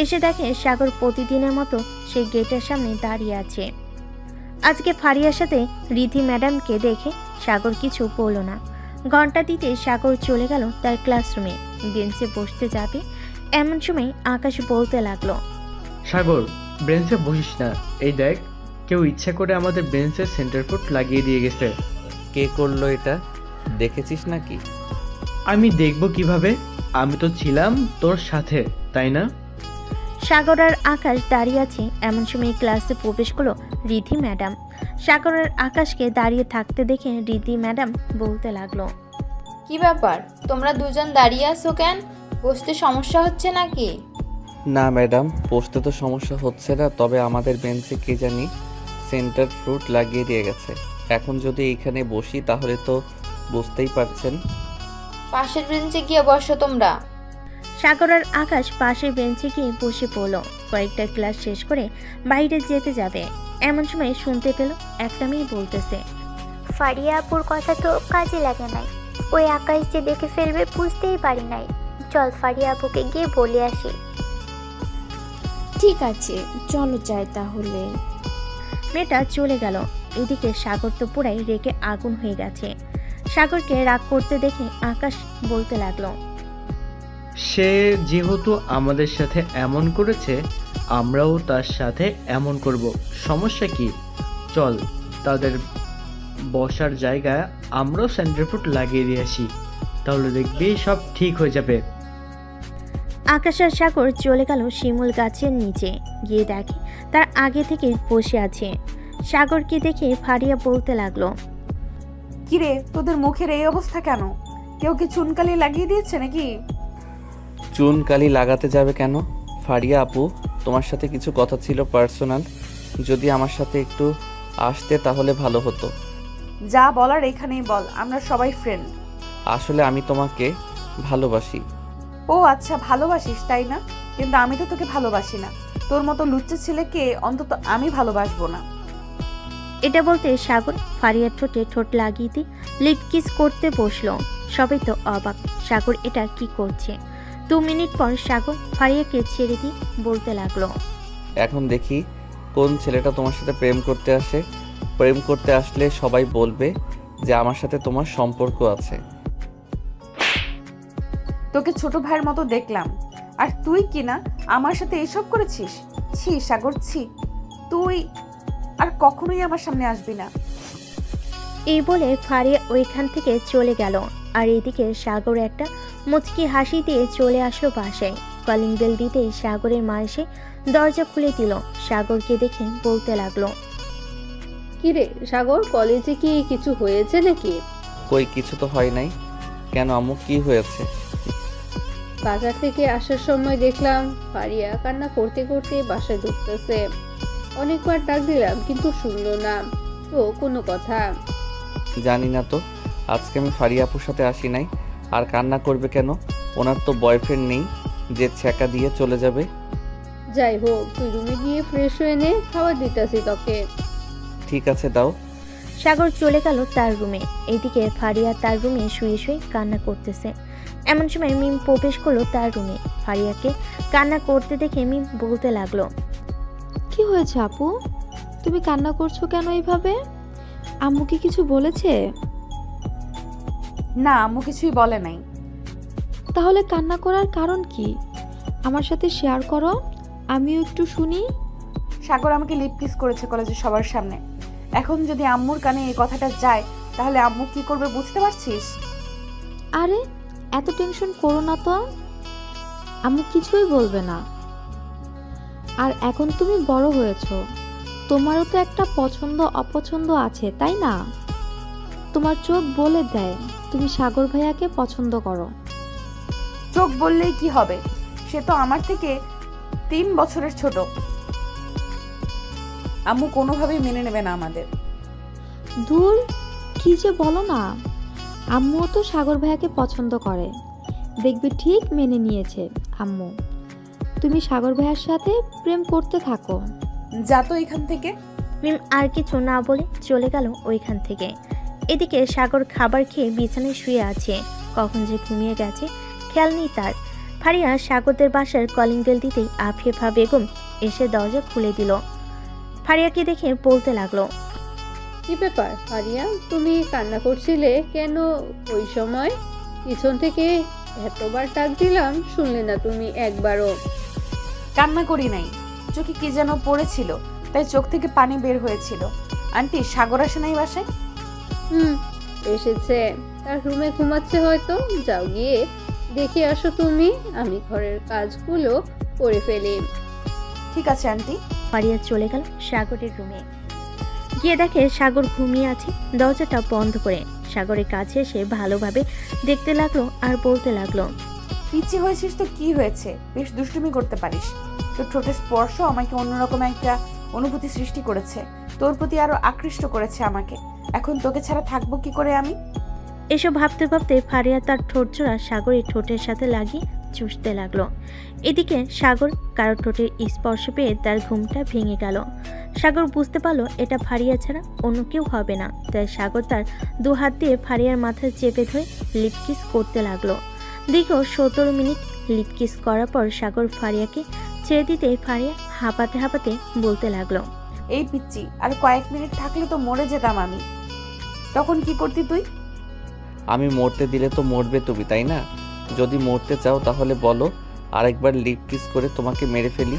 Speaker 2: এসে দেখে সাগর প্রতিদিনের মতো সেই গেটের সামনে দাঁড়িয়ে আছে। আজকে ফারিয়ার সাথে রিধি ম্যাডামকে দেখে সাগর কিছু বলল না। ঘন্টা দিতে সাগর চলে গেল তার ক্লাসরুমে। বেঞ্চে বসতে যাবে এমন সময় আকাশ বলতে লাগলো,
Speaker 5: সাগর, বেঞ্চে বসিস না। এই দেখ, কেউ ইচ্ছা করে আমাদের বেঞ্চের সেন্টার ফুট লাগিয়ে দিয়ে গেছে।
Speaker 1: কে করলো এটা, দেখেছিস নাকি?
Speaker 5: আমি দেখবো কিভাবে? আমি তো ছিলাম তোর সাথে, তাই না?
Speaker 2: সাগর আর আকাশ দাঁড়িয়ে আছে এমন সময় ক্লাসে প্রবেশ করলো রিধি ম্যাডাম। সাগর আর আকাশকে দাঁড়িয়ে থাকতে দেখে রিধি ম্যাডাম বলতে লাগলো,
Speaker 4: কি ব্যাপার, তোমরা দুজন দাঁড়িয়ে আছো কেন? বসতে সমস্যা হচ্ছে নাকি?
Speaker 1: না ম্যাডাম, বসতে তো সমস্যা হচ্ছে না, তবে আমাদের বেঞ্চে কে জানি সেন্টার ফ্রুট লাগিয়ে দিয়ে গেছে। এখন যদি এইখানে বসি তাহলে তো বুঝতেই পারছেন।
Speaker 4: পাশের বেঞ্চে গিয়ে বসো তোমরা।
Speaker 2: সাগর আর আকাশ পাশের বেঞ্চে গিয়ে বসে পড়লো। কয়েকটা ক্লাস শেষ করে বাইরে যেতে যাবে এমন সময় শুনতে পেল একটা মেয়ে বলতেছে,
Speaker 13: ফারিয়া আপুর কথা তো কাজে লাগে নাই। ওই আকাশ যে দেখে ফেলবে বুঝতেই পারি নাই। চল ফারিয়া আপুকে গিয়ে বলে আসি।
Speaker 12: ঠিক আছে, চলো যাই তাহলে।
Speaker 2: মেয়েটা চলে গেল। এদিকে সাগর তো পুরাই রেগে আগুন হয়ে গেছে। সাগরকে রাগ করতে দেখে আকাশ বলতে লাগলো,
Speaker 5: সে যেহেতু আমাদের সাথে এমন করেছে, আমরাও তার সাথে এমন করব। সমস্যা কি? চল তাদের বসার জায়গায় আমরাও সেন্টার ফুট লাগিয়ে দিয়ে আসি, তাহলে দেখবি সব ঠিক হয়ে যাবে।
Speaker 2: আকাশ আর সাগর চলে গেল শিমুল গাছের নিচে। গিয়ে দেখে তার আগে থেকে বসে আছে। সাগরকে দেখে ফারিয়া বলতে লাগলো,
Speaker 3: কিরে, তোদের মুখের এই অবস্থা কেন? কেউ কি চুনকালি লাগিয়ে দিয়েছে নাকি?
Speaker 1: চুন কালি লাগাতে যাবে কেন? ফারিয়া আপু, তোমার সাথে কিছু কথা ছিল পার্সোনাল। যদি আমার সাথে একটু আসতে তাহলে ভালো হতো।
Speaker 3: যা বলার এখানেই বল, আমরা সবাই ফ্রেন্ড।
Speaker 1: আসলে আমি তোমাকে ভালোবাসি।
Speaker 3: ও আচ্ছা, ভালোবাসিস তাই না? কিন্তু আমি তো তোকে ভালোবাসি না। তোর মতো লুচ্চা ছেলেকে অন্তত আমি ভালোবাসবো না।
Speaker 2: এটা বলতে সাগর ফারিয়ার ঠোঁটে ঠোঁট লাগিয়ে দিয়ে লিপ কিস করতে বসলো। সবাই তো অবাক, সাগর এটা কি করছে। 2 মিনিট পর সাগর ফারিয়াকে ছেড়ে দিয়ে বলতে লাগলো,
Speaker 1: এখন দেখি কোন ছেলেটা তোমার সাথে প্রেম করতে আসে। প্রেম করতে আসলে সবাই বলবে যে আমার সাথে তোমার সম্পর্ক আছে।
Speaker 3: তোকে ছোট ভাইয়ের মতো দেখলাম, আর তুই কি না আমার সাথে এসব করেছিস? ছি সাগর, ছি। তুই আর কখনোই আমার সামনে আসবি না।
Speaker 2: এই বলে ফারিয়া ওইখান থেকে চলে গেল। আর এদিকে সাগর একটা মুচকি হাসি দিয়ে চলে আসলো বাসায়। কলিং বেল দিতেই সাগরের মা এসে দরজা খুলে দিল। সাগরকে দেখে বলতে লাগলো,
Speaker 8: কিরে সাগর, কলেজে কি কিছু হয়েছে নাকি?
Speaker 1: কই কিছু তো হয় নাই। কেন আম্মু, কি হয়েছে?
Speaker 8: বাজার থেকে আসার সময় দেখলাম ফারিয়া কান্না করতে করতে বাসায় ঢুকতেছে। অনেকবার ডাক দিলাম কিন্তু শুনলো না। তো কোনো কথা?
Speaker 1: জানি না তো, আজকে আমি ফারিয়া আপুর সাথে আসি নাই। আর কান্না করবে কেন? ওনার তো বয়ফ্রেন্ড নেই যে ছ্যাঁকা দিয়ে চলে যাবে।
Speaker 8: যাই হোক, তুই রুমে গিয়ে ফ্রেশ হয়ে নে, খাবার দিতেছি তোকে।
Speaker 1: ঠিক আছে, দাও।
Speaker 2: সাগর চলে গেল তার রুমে। এদিকে ফারিয়া তার রুমে শুয়ে শুয়ে কান্না করতেছে। এমন সময় মিম প্রবেশ করলো তার রুমে। ফারিয়াকে কান্না করতে দেখে মিম বলতে লাগলো,
Speaker 9: কি হয়েছে আপু, তুমি কান্না করছো কেন এইভাবে? আম্মু কি কিছু বলেছে?
Speaker 3: না, আম্মু কিছুই বলে নাই।
Speaker 9: তাহলে কান্না করার কারণ কি? আমার সাথে শেয়ার করো, আমিও একটু শুনি।
Speaker 3: সাগর আমাকে লিপ কিস করেছে কলেজে সবার সামনে। এখন যদি আম্মুর কানে এই কথাটা যায় তাহলে আম্মু কি করবে বুঝতে পারছিস?
Speaker 9: আরে এত টেনশন করো না তো, আম্মু কিছুই বলবে না। আর এখন তুমি বড় হয়েছো, তোমারও তো একটা পছন্দ অপছন্দ আছে, তাই না? তোমার চোখ বলে দেয় তুমি সাগর ভাইয়াকে পছন্দ করো।
Speaker 3: চোখ বললেই কি হবে? সে তো আমার থেকে 3 বছরের ছোট। আম্মু কোনোভাবেই মেনে নেবে না আমাদের।
Speaker 9: দূর, কি যে বলো না, আম্মুও তো সাগর ভাইয়াকে পছন্দ করে, দেখবে ঠিক মেনে নিয়েছে আম্মু। তুমি সাগর ভাইয়ার সাথে প্রেম করতে থাকো।
Speaker 3: যা তো এখান থেকে।
Speaker 2: মিম আর কিছু না বলে চলে গেল ওইখান থেকে। এদিকে সাগর খাবার খেয়ে বিছানায় শুয়ে আছে। কখন যে ঘুমিয়ে গেছে খেয়াল নেই তার। ফারিয়া সাগরদের বাসার কলিং বেল দিতেই আফিফা বেগম এসে দরজা খুলে দিল। ফারিয়াকে দেখে বলতে লাগলো,
Speaker 8: কি ব্যাপার ফারিয়া, তুমি কান্না করছিলে কেন ওই সময়? পিছন থেকে এতবার ডাক দিলাম, শুনলে না তুমি একবারও?
Speaker 3: কান্না করি নাই, চোখে কি যেন পড়েছিল, তাই চোখ থেকে পানি বের হয়েছিল। আন্টি, সাগর আসে নাই বাসায়?
Speaker 8: এসেছে, তার রুমে ঘুমাচ্ছে হয়তো। যাও গিয়ে দেখে আসো তুমি, আমি ঘরের কাজগুলো করে ফেলি।
Speaker 3: ঠিক আছে আন্টি।
Speaker 2: ফারিয়া চলে গেল সাগরের রুমে। গিয়ে দেখে সাগর ঘুমিয়ে আছে দরজাটা বন্ধ করে। সাগরের কাছে এসে ভালোভাবে দেখতে লাগলো আর বলতে লাগলো,
Speaker 3: পিচি হয়েছিস তো কি হয়েছে, বেশ দুষ্টুমি করতে পারিস। তোর ঠোঁটের স্পর্শ আমাকে অন্যরকম একটা অনুভূতি সৃষ্টি করেছে, তোর প্রতি আরো আকৃষ্ট করেছে আমাকে। এখন তোকে ছাড়া থাকবো কি করে আমি?
Speaker 2: এসব ভাবতে ভাবতে ফারিয়া তার ঠোঁট জোড়া সাগরের ঠোঁটের সাথে লাগিয়ে চুষতে লাগলো। এদিকে সাগর কারো ঠোঁটের স্পর্শ পেয়ে তার ঘুমটা ভেঙে গেল। সাগর বুঝতে পারলো এটা ফারিয়া ছাড়া অন্য কেউ হবে না, তাই সাগর তার দু হাত দিয়ে ফারিয়ার মাথায় চেপে ধরে লিপকিস করতে লাগলো। দীর্ঘ 17 মিনিট লিপকিস করার পর সাগর ফারিয়াকে ছেড়ে দিতে ফারিয়া হাঁপাতে হাঁপাতে বলতে লাগলো,
Speaker 3: এই পিচ্চি, আর কয়েক মিনিট থাকলে তো মরে যেতাম আমি। তখন কি করতি তুই?
Speaker 1: আমি মরতে দিলে তো মরবে তুমি, তাই না? যদি মরতে চাও তাহলে বলো, আরেকবার লিপ কিস করে তোমাকে মেরে ফেলি।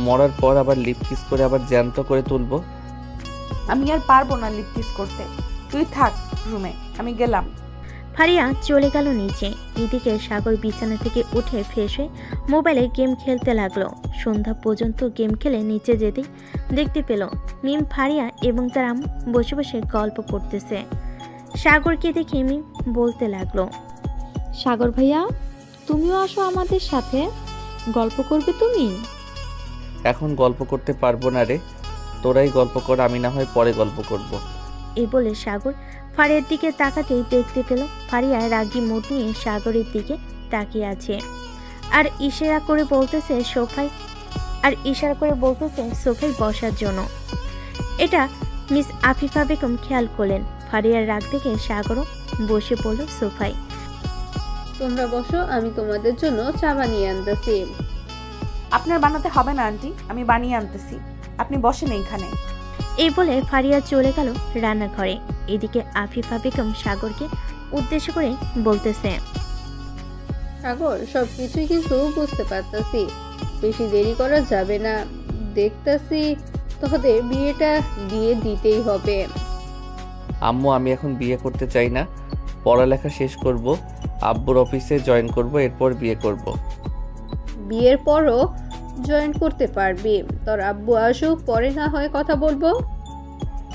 Speaker 1: মরার পর আবার লিপ কিস করে আবার জ্যান্ত করে তুলবো।
Speaker 3: আমি আর পারবো না লিপ কিস করতে, তুই থাক রুমে, আমি গেলাম।
Speaker 2: ফারিয়া চলে গেল নিচে। এদিকে সাগর বিছানা থেকে উঠে ফ্রেশ হয়ে মোবাইলে গেম খেলতে লাগলো। সন্ধ্যা পর্যন্ত গেম খেলে নিচে যেতেই দেখতে পেল মিম, ফারিয়া এবং তার আম্মু বসে বসে গল্প করতেছে। সাগরকে দেখে মিম বলতে লাগলো,
Speaker 9: সাগর ভাইয়া, তুমিও আসো আমাদের সাথে, গল্প করবে তুমি?
Speaker 1: এখন গল্প করতে পারবো না রে, তোরাই গল্প কর, আমি না হয় পরে গল্প করব।
Speaker 2: এই বলে সাগর ফারিয়ার দিকে তাকাতেই দেখতে পেল ফারিয়া রাগী মুড নিয়ে সাগরের দিকে তাকিয়ে আছে আর ইশারা করে বলতেছে সোফায় বসার জন্য। এটা মিস আফিফা বেগম খেয়াল করলেন। ফারিয়ার রাগ দেখে সাগরও বসে পড়ল সোফায়।
Speaker 8: তোমরা বসো, আমি তোমাদের জন্য চা বানিয়ে আনতেছি।
Speaker 3: আপনার বানাতে হবে না আন্টি, আমি বানিয়ে আনতেছি, আপনি বসেন এইখানে।
Speaker 2: এই বলে ফারিয়া চলে গেল রান্নাঘরে। এদিকে আফিফা বেগম সাগরকে উদ্দেশ্য করে বলতেছে,
Speaker 8: সাগর, সবকিছুই কিন্তু বুঝতে পারতাছি, বেশি দেরি করা যাবে না। দেখতাছি তোদের বিয়েটা দিয়ে দিতেই হবে।
Speaker 1: আম্মু, আমি এখন বিয়ে করতে চাই না, পড়ালেখা শেষ করব, আব্বুর অফিসে জয়েন করব, এরপর বিয়ে করব।
Speaker 8: বিয়ের পরও জয়েন করতে পারবি, তোর আব্বু আসুক, পরে না হয় কথা বলবো।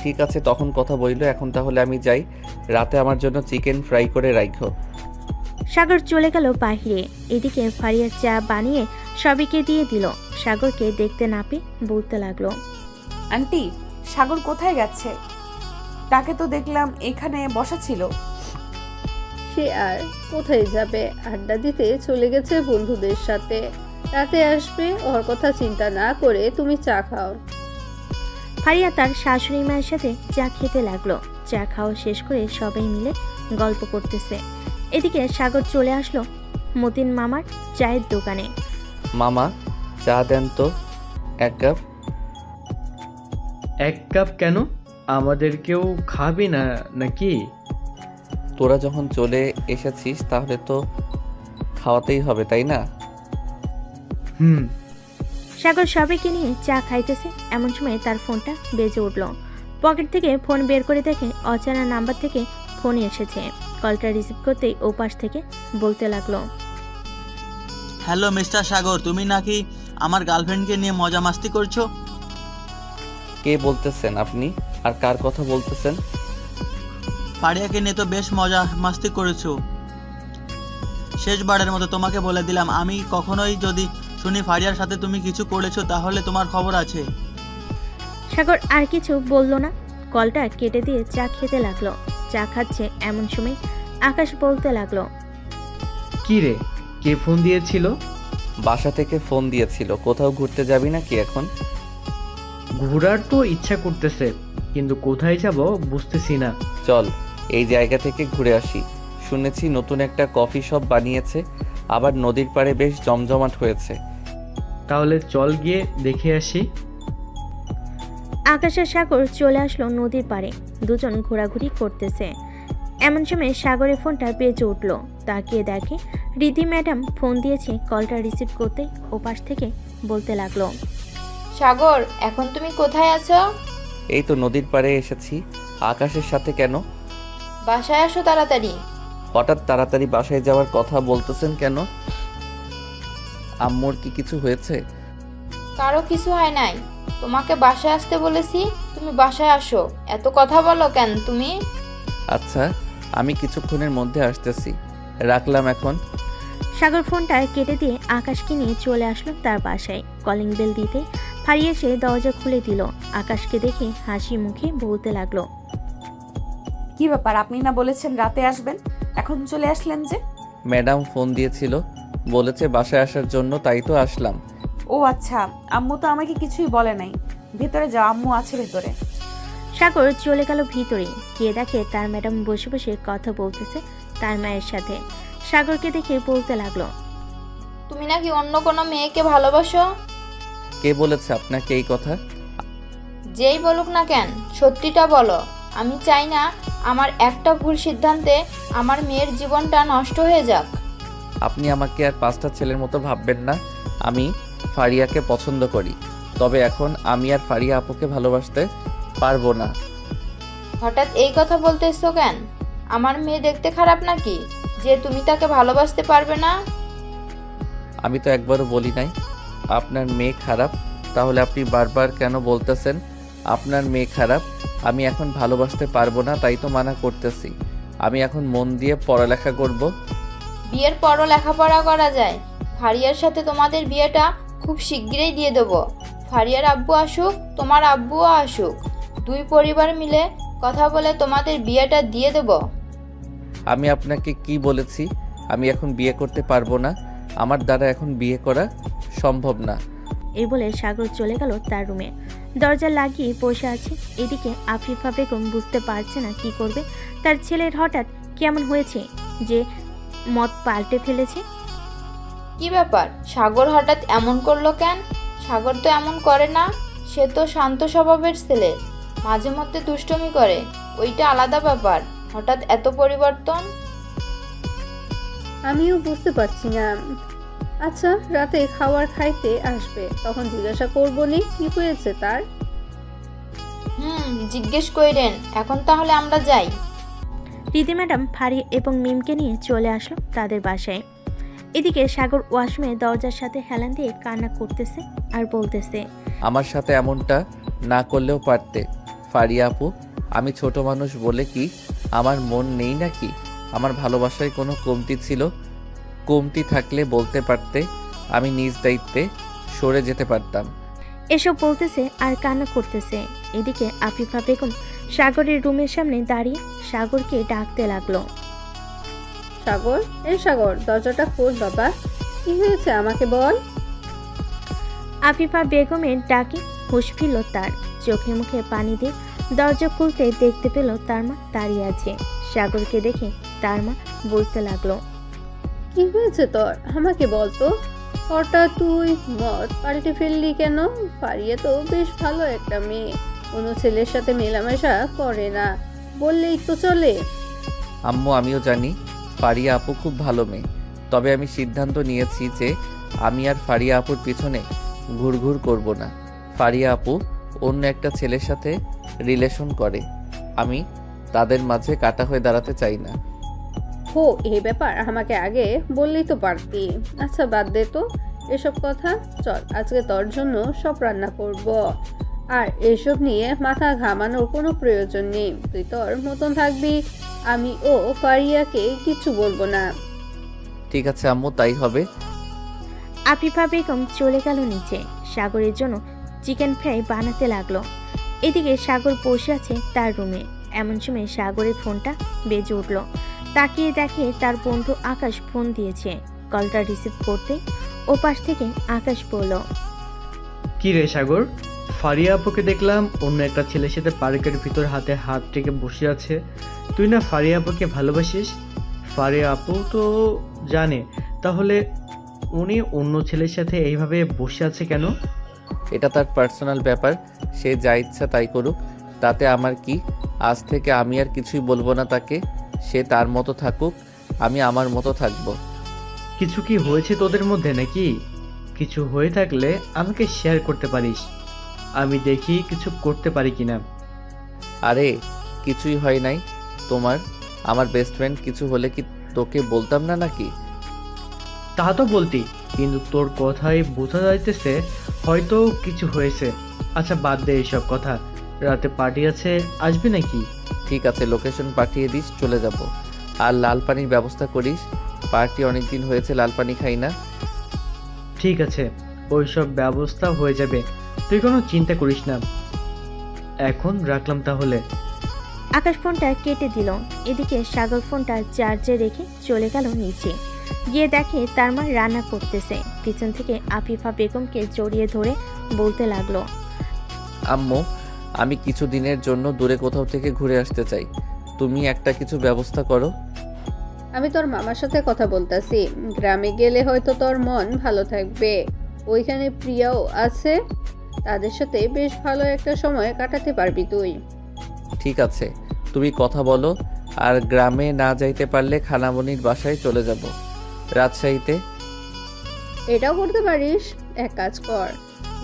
Speaker 1: ঠিক আছে, তখন কথা বললো। এখন তাহলে আমি যাই, রাতে আমার জন্য চিকেন ফ্রাই করে রাখো।
Speaker 2: সাগর চলে গেল বাহিরে। এদিকে ফারিয়া চা বানিয়ে সবাইকে দিয়ে দিল। সাগরকে দেখতে না পেয়ে বলতে লাগলো,
Speaker 3: আন্টি, সাগর কোথায় গেছে? তাকে তো দেখলাম এখানে বসা ছিল।
Speaker 8: সে আর কোথায় যাবে, আড্ডা দিতে চলে গেছে বন্ধুদের সাথে, রাতে আসবে, ওর কথা চিন্তা না করে তুমি চা খাও।
Speaker 2: ফারিয়া তার শাশুড়ি মায়ের সাথে চা খেতে লাগলো। চা খাওয়া শেষ করে সবাই মিলে গল্প করতেছে। এদিকে সাগর চলে আসলো মতিন মামার চায়ের দোকানে।
Speaker 1: মামা, চা দেন তো 1 কাপ।
Speaker 5: 1 কাপ কেন? আমাদের কেউ খাবি না নাকি?
Speaker 1: তোরা যখন চলে এসেছিস তাহলে তো খাওয়াতেই হবে, তাই না?
Speaker 2: সাগর সবাইকে নিয়ে চা খাইতেছে। এমন সময় তার ফোনটা বেজে উঠল। পকেট থেকে ফোন বের করে দেখে অচেনা নাম্বার থেকে ফোন এসেছে। কলটা রিসিভ করতেই ওপাশ থেকে বলতে লাগলো,
Speaker 14: হ্যালো মিস্টার সাগর, তুমি নাকি আমার গার্লফ্রেন্ডকে নিয়ে মজা মাস্তি করছো?
Speaker 1: কে বলতেছেন আপনি, আর কার কথা বলতেছেন?
Speaker 14: ফারিয়াকে নিয়ে তো বেশ মজা মাস্তি করেছো। শেষবারের মতো তোমাকে বলে দিলাম, আমি কখনোই যদি শুনি ফারিয়ার সাথে তুমি কিছু করেছো তাহলে তোমার খবর আছে।
Speaker 2: সাগর আর কিছু বলল না, কলটা কেটে দিয়ে চা খেতে লাগলো। চা খাচ্ছে এমন সময় আকাশ বলতে লাগলো,
Speaker 5: কি রে, কে ফোন দিয়েছিল?
Speaker 1: বাসা থেকে ফোন দিয়েছিল। কোথাও ঘুরতে যাবি নাকি এখন?
Speaker 5: ঘোরার তো ইচ্ছা করতেছে, কিন্তু কোথায় যাব বুঝতেছি না।
Speaker 1: চল এই জায়গা থেকে ঘুরে আসি। শুনেছি নতুন একটা কফি শপ বানিয়েছে, আবার নদীর পাড়ে বেশ জমজমাট হয়েছে।
Speaker 5: তাহলে চল গিয়ে দেখে আসি।
Speaker 2: আকাশ আর সাগর চলে আসলো নদীর পাড়ে। দুজন ঘোরাঘুরি করতেছে। এমন সময় সাগরের ফোনটা বেজে উঠলো। তাকিয়ে দেখে রিধি ম্যাডাম ফোন দিয়েছে। কলটা রিসিভ করতে ওপাশ থেকে বলতে লাগলো,
Speaker 4: সাগর, এখন তুমি কোথায় আছো?
Speaker 1: এই তো নদীর পাড়ে এসেছি। আকাশের সাথে কেন?
Speaker 4: বাসায় আসো তাড়াতাড়ি।
Speaker 1: হঠাৎ তাড়াতাড়ি বাসায় যাওয়ার কথা বলতেছেন কেন? আম্মুর কি কিছু হয়েছে?
Speaker 4: কারো কিছু হয় নাই, তোমাকে বাসায় আসতে বলেছি, তুমি বাসায় আসো। এত কথা বলো কেন তুমি?
Speaker 1: আচ্ছা, আমি কিছুক্ষণের মধ্যে আসতেছি, রাখলাম এখন।
Speaker 2: সাগর ফোনটা কেটে দিয়ে আকাশকে নিয়ে চলে আসলো তার বাসায়। কলিং বেল দিতে ফারিয়া এসে দরজা খুলে দিল। আকাশকে দেখে হাসি মুখে বলতে লাগলো,
Speaker 3: কি ব্যাপার, আপনি না বলেছেন রাতে আসবেন, এখন চলে আসলেন যে?
Speaker 1: ম্যাডাম ফোন দিয়েছিল, বলেছে বাসায় আসার জন্য, তাই তো আসলাম।
Speaker 3: ও আচ্ছা, আম্মু তো আমাকে কিছুই বলে নাই। ভেতরে যাও, আম্মু আছে ভেতরে।
Speaker 2: সাগর চলে গেল ভিতরে। গিয়ে দেখে তার ম্যাডাম বসে বসে কথা বলতেছে তার মায়ের সাথে। সাগরকে দেখে বলতে লাগলো,
Speaker 4: তুমি নাকি অন্য কোনো মেয়েকে ভালোবাসো?
Speaker 1: কে বলেছে আপনাকে এই কথা?
Speaker 4: যেই বলুক না কেন, সত্যিটা বলো। আমি চাই না আমার একটা ভুল সিদ্ধান্তে আমার মেয়ের জীবনটা নষ্ট হয়ে যাক।
Speaker 1: আপনি আমাকে আর 5টা ছেলের মতো ভাববেন না। আমি ফারিয়াকে পছন্দ করি, তবে এখন আমি আর ফারিয়া আপুকে ভালোবাসতে পারবো না।
Speaker 4: হঠাৎ এই কথা বলতেছো কেন? আমার মেয়ে দেখতে খারাপ নাকি যে তুমি তাকে ভালোবাসতে পারবে না?
Speaker 1: আমি তো একবারও বলি নাই আপনার মেয়ে খারাপ। তাহলে আপনি বারবার কেন বলতেছেন আপনার মেয়ে খারাপ? আমি এখন ভালোবাসতে পারবো না, তাই তো মানা করতেছি। আমি এখন মন দিয়ে পড়ালেখা করব।
Speaker 4: বিয়ের পরও লেখাপড়া করা যায়। ফারিয়ার সাথে তোমাদের বিয়েটা খুব শিগগিরই দিয়ে দেবো। ফারিয়ার আব্বু আসুক, তোমার আব্বুও আসুক, দুই পরিবার মিলে কথা বলে তোমাদের বিয়েটা দিয়ে দেব।
Speaker 1: আমি আপনাকে কি বলেছি? আমি এখন বিয়ে করতে পারবো না। আমার দ্বারা এখন বিয়ে করা সম্ভব না।
Speaker 2: এই বলে সাগর চলে গেল তার রুমে। দরজা লাগিয়ে বসে আছে। এদিকে আফিফা বেগম বুঝতে পারছে না কি করবে। তার ছেলের হঠাৎ কেমন হয়েছে যে মত পাল্টে ফেলেছে।
Speaker 4: কি ব্যাপার, সাগর হঠাৎ এমন করলো কেন? সাগর তো এমন করে না, সে তো শান্ত স্বভাবের ছেলে, মাঝে মধ্যে দুষ্টুমি করে, ওইটা আলাদা ব্যাপার। হঠাৎ এত পরিবর্তন?
Speaker 8: আমিও বুঝতে পারছি না। আচ্ছা, রাতে খাবার খাইতে আসবে, তখন জিজ্ঞাসা করবো নি কি হয়েছে তার।
Speaker 4: জিজ্ঞেস কইরেন। এখন তাহলে আমরা যাই।
Speaker 2: রিধি ম্যাডাম ফারি এবং মিমকে নিয়ে চলে আসলো তাদের বাসায়। এদিকে সাগর ওয়াশরুমে দরজার সাথে হেলান দিয়ে কান্না করতেছে আর বলতেছে,
Speaker 1: আমার সাথে এমনটা না করলেও পারতে ফারিয়া আপু। আমি ছোট মানুষ বলে কি আমার মন নেই নাকি? আমার ভালোবাসায় কোনো কমতি ছিল? কমতি থাকলে বলতে পারতে, আমি নিজ দায়িত্বে সরে যেতে পারতাম।
Speaker 2: এসব বলতেছে আর কান্না করতেছে। এদিকে আফিফা বেগম সাগরের রুমের সামনে দাঁড়িয়ে সাগরকে ডাকতে লাগলো,
Speaker 8: সাগর, এই সাগর, দরজাটা খোল বাবা, কি হয়েছে আমাকে বল।
Speaker 2: আফিফা বেগমের ডাকে হুঁশ ফিরল তার। চোখে মুখে পানি দিয়ে দরজা খুলতে দেখতে পেল তার মা দাঁড়িয়ে আছে। সাগরকে দেখে তার মা বলতে লাগলো,
Speaker 8: কি হয়েছে তোর, আমাকে বল তো। হঠাৎ তুই মদ পাল্টে ফেললি কেন? ফারিয়া তো বেশ ভালো একটা মেয়ে, কোনো ছেলের সাথে মেলামেশা করে না, বললেই তো চলে।
Speaker 1: আম্মু, আমিও জানি ফারিয়া আপু খুব ভালো মেয়ে, তবে আমি সিদ্ধান্ত নিয়েছি যে আমি আর ফারিয়া আপুর পিছনে ঘুরঘুর করব না। ফারিয়া আপু অন্য একটা ছেলের সাথে রিলেশন করে, আমি তাদের মাঝে কাটা হয়ে দাঁড়াতে চাই না।
Speaker 8: হো, এই ব্যাপার আমাকে আগে বললেই তো পারতি। আচ্ছা বাদ দে তো এসব কথা, চল আজকে তোর জন্য সব রান্না করব, আর এসব নিয়ে মাথা ঘামানোর কোনো প্রয়োজন নেই। তুই তোর মতন থাকবি, আমি ও ফারিয়াকে কিছু বলবো না।
Speaker 1: ঠিক আছে আম্মু, তাই হবে।
Speaker 2: আফিফা বেগম চলে গেল নিচে। সাগরের জন্য চিকেন ফ্রাই বানাতে লাগলো। এদিকে সাগর বসে আছে তার রুমে। এমন সময় সাগরের ফোনটা বেজে উঠল। তাকিয়ে দেখে তার বন্ধু আকাশ ফোন দিয়েছে। কলটা রিসিভ করতে ওপাশ থেকে আকাশ বলল,
Speaker 5: কি রে সাগর, ফারিয়া আপুকে দেখলাম অন্য একটা ছেলের সাথে পার্কের ভিতর হাতে হাত রেখে বসে আছে। তুই না ফারিয়া আপুকে ভালোবাসিস? ফারিয়া আপু তো জানে তাহলে উনি অন্য ছেলের সাথে এইভাবে বসে আছে কেন?
Speaker 1: এটা তার পার্সোনাল ব্যাপার, সে যা ইচ্ছা তাই করুক, তাতে আমার কি। আজ থেকে আমি আর কিছুই বলবো না তাকে, সে তার মতো থাকুক, আমি আমার মতো থাকবো।
Speaker 5: কিছু কি হয়েছে তোদের মধ্যে নাকি? কিছু হয়ে থাকলে আমাকে শেয়ার করতে পারিস, আমি দেখি কিছু করতে পারি কিনা।
Speaker 1: আরে কিছুই হয় নাই, তোমার আমার বেস্ট ফ্রেন্ড, কিছু হলে কি তোকে বলতাম না নাকি?
Speaker 5: তা তো বলতি, কিন্তু তোর কথাই বোঝা যাইতেছে হয়তো কিছু হয়েছে। আচ্ছা বাদ দে এইসব কথা, রাতে পার্টি আছে, আসবি নাকি?
Speaker 1: ঠিক আছে, লোকেশন পাঠিয়ে দিস, চলে যাব। আর লাল পানির ব্যবস্থা করিস, পার্টি অনেক দিন হয়েছে লাল পানি খাই না।
Speaker 5: ঠিক আছে, ওইসব ব্যবস্থা হয়ে যাবে, তুই কোনো চিন্তা করিস না। এখন রাখলাম তাহলে।
Speaker 2: আকাশ ফোনটা কেটে দিল। এদিকে সাগর ফোনটা চার্জে রেখে চলে গেল নিচে। গিয়ে দেখে তার মা রান্না করতেছে। পিছন থেকে আফিফা বেগমকে জড়িয়ে ধরে বলতে লাগলো,
Speaker 1: আম্মু, আমি কিছু দিনের জন্য দূরে কোথাও থেকে ঘুরে আসতে চাই, তুমি একটা কিছু ব্যবস্থা করো।
Speaker 8: আমি তোর মামার সাথে কথা বলতাছি, গ্রামে গেলে হয়তো তোর মন ভালো থাকবে। ওইখানে প্রিয়াও আছে, তাদের সাথে বেশ ভালো একটা সময় কাটাতে পারবি তুই।
Speaker 1: ঠিক আছে, তুমি কথা বলো। আর গ্রামে না যাইতে পারলে খালামণির বাসায় চলে যাব, রাজশাহীতে।
Speaker 8: এটাও করতে পারিস, এক কাজ কর,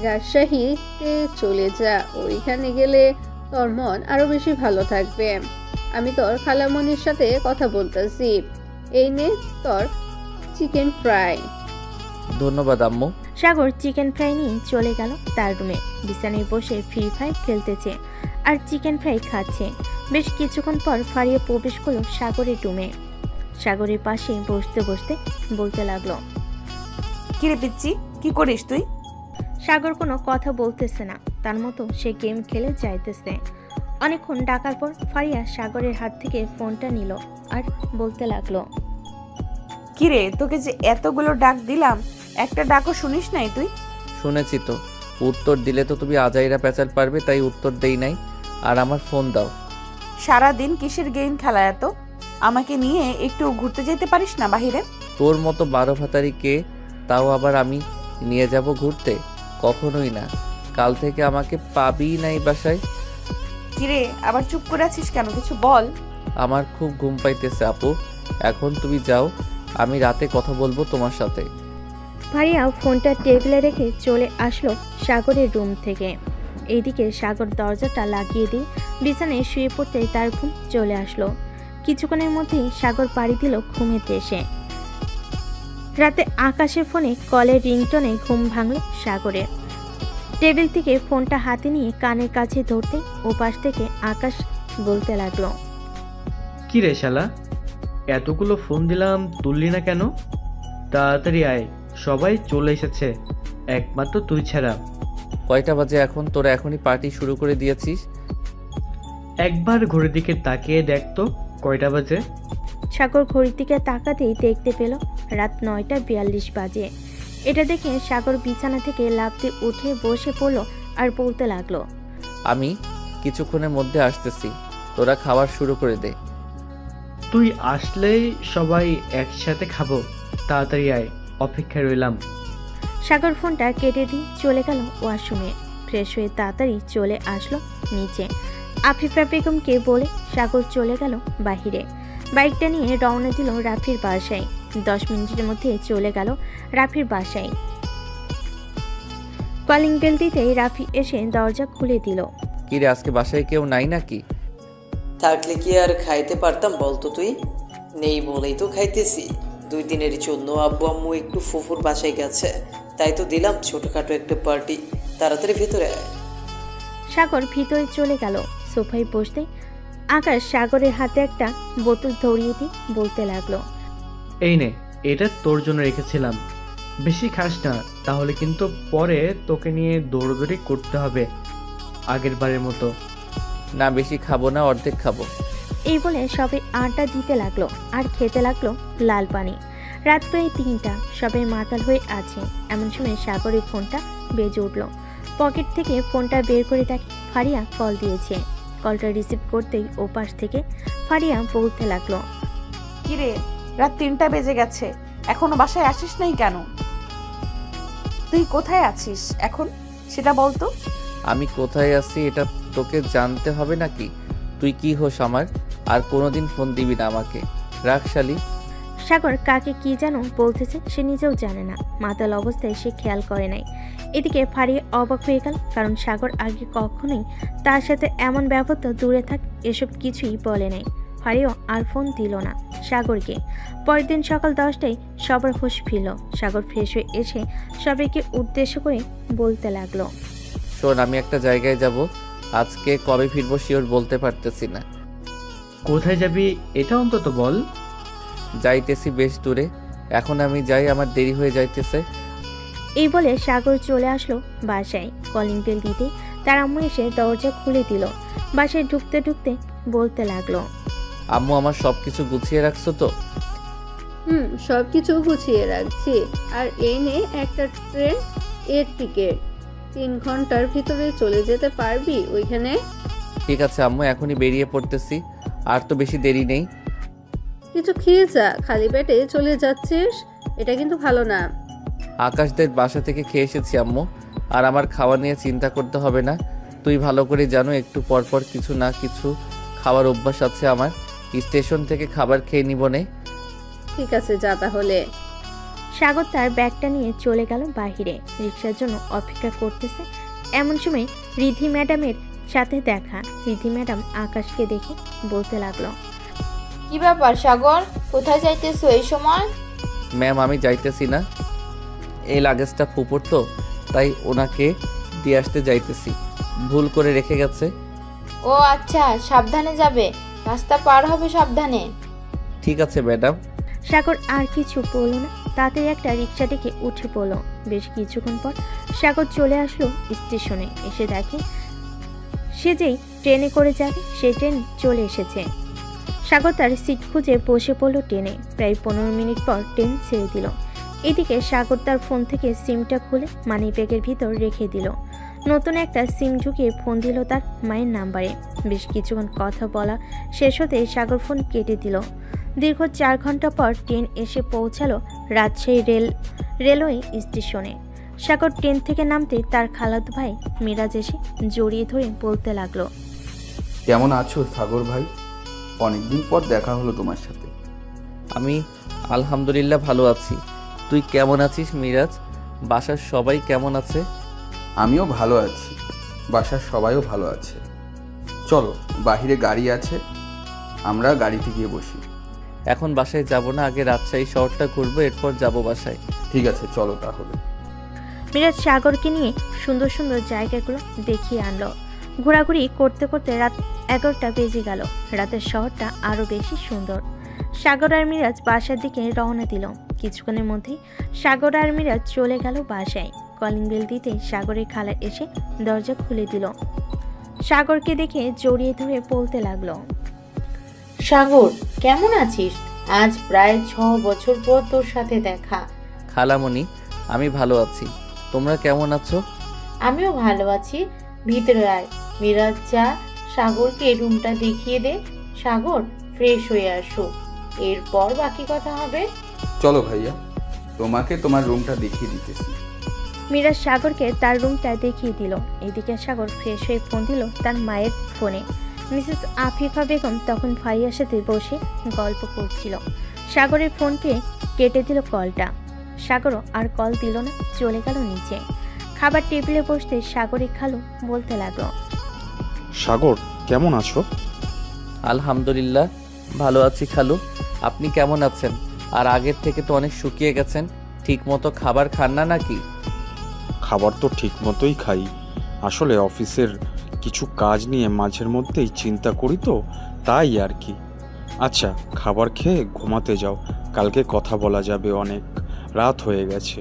Speaker 8: রাজশাহীতে চলে যা। ওইখানে গেলে তোর মন আরো বেশি ভালো থাকবে। আমি তোর খালামণির সাথে কথা বলতেছি, এই নে তোর চিকেন ফ্রাই।
Speaker 1: ধন্যবাদ আম্মু।
Speaker 2: সাগর চিকেন ফ্রাই নিয়ে চলে গেল তার রুমে। বিছানায় বসে ফ্রি ফায়ার খেলতেছে আর চিকেন ফ্রাই খাচ্ছে। বেশ কিছুক্ষণ পর ফারিয়া প্রবেশ করলো সাগরের রুমে। সাগরের পাশে বসতে বসতে বলতে লাগলো,
Speaker 3: কিরে পিচ্ছি, কি করিস তুই?
Speaker 2: সাগর কোনো কথা বলতেছে না, তার মতো সে গেম খেলে যাইতেছে। অনেকক্ষণ ডাকার পর ফারিয়া সাগরের হাত থেকে ফোনটা নিল আর বলতে লাগলো,
Speaker 3: কিরে, তোকে যে এতগুলো ডাক দিলাম, একটা ডাকও শুনিস নাই তুই?
Speaker 1: শুনেছি তো, উত্তর দিলে তো তুমি আজাইরা পেঁচাল পারবে, তাই উত্তর দেই নাই। আর আমার ফোন দাও।
Speaker 3: সারাদিন কিসের গেম খেলা এত? আমাকে নিয়ে একটু ঘুরতে যেতে পারিস না বাহিরে?
Speaker 1: তোর মতো 12 ভাতারিকে তাও আবার আমি নিয়ে যাব ঘুরতে? কখনোই না। কাল থেকে আমাকে পাবিই নাই বাসায়।
Speaker 3: কিরে, আবার চুপ করে আছিস কেন? কিছু বল।
Speaker 1: আমার খুব ঘুম পাইতেছে আপু, এখন তুমি যাও, আমি রাতে কথা বলবো তোমার সাথে।
Speaker 2: ফারিয়া ফোনটা টেবিলে রেখে চলে আসলো সাগরের রুম থেকে। এইদিকে সাগর দরজাটা লাগিয়ে দিয়ে বিছানায় শুয়ে পড়তেই তার ঘুম চলে আসলো। কিছুক্ষণের মধ্যেই সাগর পাড়ি দিল ঘুমের দেশে। রাতে আকাশের ফোনে কলের রিংটনে ঘুম ভাঙল সাগরের। টেবিল থেকে ফোনটা হাতে নিয়ে কানের কাছে ধরতে ওপাশ থেকে আকাশ বলতে লাগলো,
Speaker 5: কি রে শালা, এতগুলো ফোন দিলাম তুললি না কেন? তাড়াতাড়ি আয়, সবাই চলে এসেছে, একমাত্র তুই ছাড়া।
Speaker 1: কয়টা বাজে এখন? তোরা এখনই পার্টি শুরু করে দিয়েছিস?
Speaker 5: একবার ঘড়ির দিকে তাকিয়ে দেখ তো কয়টা বাজে।
Speaker 2: সাগর ঘড়ির দিকে তাকাতেই দেখতে পেল রাত 9:42 বাজে। এটা দেখে সাগর বিছানা থেকে লাফ দিয়ে উঠে বসে পড়ল আর বলতে লাগলো,
Speaker 1: আমি কিছুক্ষণের মধ্যে আসতেছি, তোরা খাবার শুরু করে দে।
Speaker 5: তুই আসলেই সবাই একসাথে খাবো, তাড়াতাড়ি আয়, অপেক্ষায় রইলাম।
Speaker 2: সাগর ফোনটা কেটে দিয়ে চলে গেল ওয়াশরুমে। ফ্রেশ হয়ে তাড়াতাড়ি চলে আসলো নিচে। আফিফা বেগমকে বলে সাগর চলে গেল বাহিরে। বাইকটা নিয়ে রওনা দিল রাফির বাসায়। 10 মিনিটের মধ্যে চলে গেল রাফির বাসায়। কলিং বেল দিতেই রাফি এসে দরজা খুলে দিল।
Speaker 1: কিরে, আজকে বাসায় কেউ নাই নাকি?
Speaker 11: থাকলে কি আর খাইতে পারতাম বলতো তুই? নেই বলেই তো খাইতেছি। 2 দিনের জন্য আব্বু আম্মু একটু ফুফুর বাসায় গেছে, তাই তো দিলাম ছোটখাটো একটা পার্টি। তাড়াতাড়ি ভেতরে আয়।
Speaker 2: সাগর ভিতরে চলে গেল। সোফায় বসতে আকাশ সাগরের হাতে একটা বোতল ধরিয়ে দিয়ে বলতে লাগলো,
Speaker 5: এই নে, এটা তোর জন্য রেখেছিলাম, বেশি খাস না, তাহলে কিন্তু পরে তোকে নিয়ে দৌড়দৌড়ি করতে হবে আগের বারের মতো।
Speaker 1: না, বেশি খাবো না, অর্ধেক খাবো।
Speaker 2: এই বলে সবাই আড্ডা দিতে লাগলো আর খেতে লাগলো লাল পানি। রাত প্রায় 3টা, সবাই মাতাল হয়ে আছে। এমন সময় সাগরের ফোনটা বেজে উঠল। পকেট থেকে ফোনটা বের করে দেখে ফারিয়া কল দিয়েছে। কলটা রিসিভ করতেই ওপাশ থেকে ফারিয়া বলতে লাগলো,
Speaker 3: কিরে, রাত 3টা বেজে গেছে, এখনো বাসায় আসিস নাই কেন? তুই কোথায় আছিস এখন সেটা বলতো।
Speaker 1: আমি কোথায় আছি এটা তোকে জানতে হবে নাকি? তুই কি হোস আমার? আর কোনোদিন ফোন দিবি না আমাকে। রাখ শালি।
Speaker 2: সাগর কাকে কি যেন বলতেছে সে নিজেও জানে না। মাতাল অবস্থায় সে খেয়াল করে নাই। এদিকে ফারিয়া অবাক হয়ে গেল, কারণ সাগর আগে কখনোই তার সাথে এমন ব্যবহার, দূরে থাক এসব কিছুই বলে নাই। ফারিয়া আর ফোন দিল না সাগরকে। পরের দিন সকাল 10টায় সবার হুঁশ ফিরল। সাগর ফ্রেশ হয়ে এসে সবাইকে উদ্দেশ্য করে বলতে লাগলো,
Speaker 1: শোন, আমি একটা জায়গায় যাব। আজকে কবে ফিরবো শিওর বলতে পারতেছি না।
Speaker 5: কোথায় যাবি এটা অন্তত বল।
Speaker 1: যাইতেছি বেশ দূরে। এখন আমি যাই, আমার দেরি হয়ে যাইতেছে।
Speaker 2: এই বলে সাগর চলে আসলো বাসায়। কলিং বেল দিতে তার আম্মু এসে দরজা খুলে দিল। বাসায় ঢুকতে ঢুকতে বলতে লাগলো,
Speaker 1: আম্মু, আমার সব কিছু গুছিয়ে রাখছো তো?
Speaker 8: সব কিছু গুছিয়ে রাখছি। আর এই নে একটা ট্রেন এর টিকিট। 3 ঘন্টার ভিতরে চলে যেতে পারবি ওইখানে?
Speaker 1: ঠিক আছে আম্মু, এখনই বেরিয়ে পড়তেছি। আর তো বেশি দেরি নেই।
Speaker 8: কিছু খেয়ে যা, খালি পেটে চলে যাচ্ছিস, এটা কিন্তু ভালো না।
Speaker 1: আকাশদের বাসা থেকে খেয়ে এসেছি আম্মু, আর আমার খাওয়া নিয়ে চিন্তা করতে হবে না। তুই ভালো করে জানো একটু পরপর কিছু না কিছু খাওয়ার অভ্যাস আছে আমার। স্টেশন থেকে খাবার খেয়ে নিব নে।
Speaker 8: ঠিক আছে, যা তাহলে।
Speaker 2: সাগর তার ব্যাগটা নিয়ে চলে গেল বাহিরে। রিক্সার জন্য অপেক্ষা করতেছে। এমন সময় রিধি ম্যাডামের সাথে দেখা। রিধি ম্যাডাম আকাশকে দেখে বলতে লাগলো,
Speaker 4: কি ব্যাপার সাগর, কোথায় যাইতেছো এই সময়?
Speaker 1: ম্যাম, আমি যাইতেছি না। এই লাগেজটা ফুপুর তো, তাই ওনাকে দিয়ে আসতে যাইতেছি। ভুল করে রেখে গেছে।
Speaker 4: ও আচ্ছা, সাবধানে যাবে, রাস্তা পার হবে সাবধানে।
Speaker 1: ঠিক আছে ম্যাডাম।
Speaker 2: সাগর আর কিছু বলল না, তাতে একটা রিক্সা ডেকে উঠে পড়ল। বেশ কিছুক্ষণ পর সাগর চলে আসলো স্টেশনে। এসে দেখে সে যেই ট্রেনে করে যাবে সেই ট্রেন চলে এসেছে। সাগর তার সিট খুঁজে বসে পড়ল ট্রেনে। প্রায় 15 মিনিট পর ট্রেন ছেড়ে দিল। এদিকে সাগর তার ফোন থেকে সিমটা খুলে মানি ব্যাগের ভিতর রেখে দিল। নতুন একটা সিম ঢুকিয়ে ফোন দিল তার মায়ের নাম্বারে। বেশ কিছুক্ষণ কথা বলা শেষ হতে সাগর ফোন কেটে দিল। দীর্ঘ 4 ঘন্টা পর ট্রেন এসে পৌঁছালো রাজশাহী রেলওয়ে স্টেশনে। সাগর ট্রেন থেকে নামতে তার খালাতো ভাই মিরাজ এসে জড়িয়ে ধরে বলতে লাগলো,
Speaker 15: কেমন আছো সাগর ভাই? অনেকদিন পর দেখা হলো তোমার সাথে।
Speaker 1: আমি আলহামদুলিল্লাহ ভালো আছি। তুই কেমন আছিস মিরাজ? বাসার সবাই কেমন আছে?
Speaker 15: আমিও ভালো আছি, বাসার সবাইও ভালো আছে। চলো, বাহিরে গাড়ি আছে, আমরা গাড়িতে গিয়ে বসি।
Speaker 1: এখন বাসায় যাব না, আগে রাজশাহী শহরটা ঘুরবো, এরপর যাব বাসায়।
Speaker 15: ঠিক আছে, চলো তাহলে।
Speaker 2: মিরাজ সাগরকে নিয়ে সুন্দর সুন্দর জায়গাগুলো দেখিয়ে আনলো। ঘোরাঘুরি করতে করতে রাত 11টা বেজে গেল। রাতের শহরটা আরও বেশি সুন্দর। সাগর আর মিরাজ বাসার দিকে রওনা দিল। কিছুক্ষণের মধ্যেই সাগর আর মিরাজ চলে গেল বাসায়। কলিং বেল দিতে সাগরের খালা এসে দরজা খুলে দিল। সাগরকে দেখে জড়িয়ে ধরে বলতে লাগলো,
Speaker 12: সাগর কেমন আছিস? আজ প্রায় 6 বছর পর তোর সাথে দেখা।
Speaker 1: খালামণি, আমি ভালো আছি। তোমরা কেমন আছো?
Speaker 12: আমিও ভালো আছি। ভিতরে আয়। মিরাজ, যা সাগরকে রুমটা দেখিয়ে দে। সাগর, ফ্রেশ হয়ে আসো, এরপর বাকি কথা হবে।
Speaker 15: চলো ভাইয়া, তোমাকে তোমার রুমটা দেখিয়ে দিতেছি।
Speaker 2: মিরাজ সাগরকে তার রুমটা দেখিয়ে দিল। এদিকে সাগর ফ্রেশ হয়ে ফোন দিল তার মায়ের ফোনে। মিসেস আফিফা বেগম তখন ভাইয়ার সাথে বসে গল্প করছিল। সাগরের ফোন পেয়ে কেটে দিল কলটা। সাগরও আর কল দিল না, চলে গেল নিচে। খাবার টেবিলে বসতে সাগরের খালু বলতে লাগলো,
Speaker 16: সাগর কেমন আছো?
Speaker 1: আলহামদুলিল্লাহ ভালো আছি খালু। আপনি কেমন আছেন? আর আগের থেকে তো অনেক শুকিয়ে গেছেন। ঠিক মতো খাবার খান না নাকি?
Speaker 16: খাবার তো ঠিক মতোই খাই, আসলে অফিসের কিছু কাজ নিয়ে মাঝের মধ্যেই চিন্তা করি তো, তাই আর কি। আচ্ছা, খাবার খেয়ে ঘুমাতে যাও, কালকে কথা বলা যাবে, অনেক রাত হয়ে গেছে।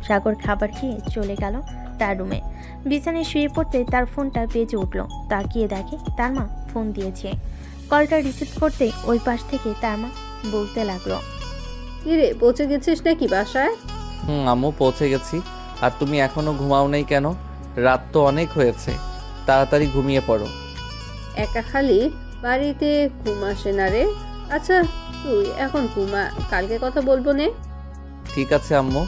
Speaker 2: সাগর খাবার খেয়ে চলে গেল তার রুমে। বিছানায় শুয়ে পড়তে তার ফোনটা বেজে উঠল। তাকিয়ে দেখে তার মা ফোন দিয়েছে। কলটা রিসিভ করতে ওই পাশ থেকে তার মা বলতে লাগলো,
Speaker 8: কিরে, পৌঁছে গেছিস নাকি বাসায়?
Speaker 1: আম্মু, পৌঁছে গেছি। আর তুমি এখনো ঘুমাও নাই কেন? রাত তো অনেক হয়েছে, তাড়াতাড়ি ঘুমিয়ে পড়ো।
Speaker 8: একা খালি বাড়িতে ঘুম আসে না রে। আচ্ছা, তুই এখন ঘুমা, কালকে কথা বলবো নে।
Speaker 1: ঠিক আছে আম্মু।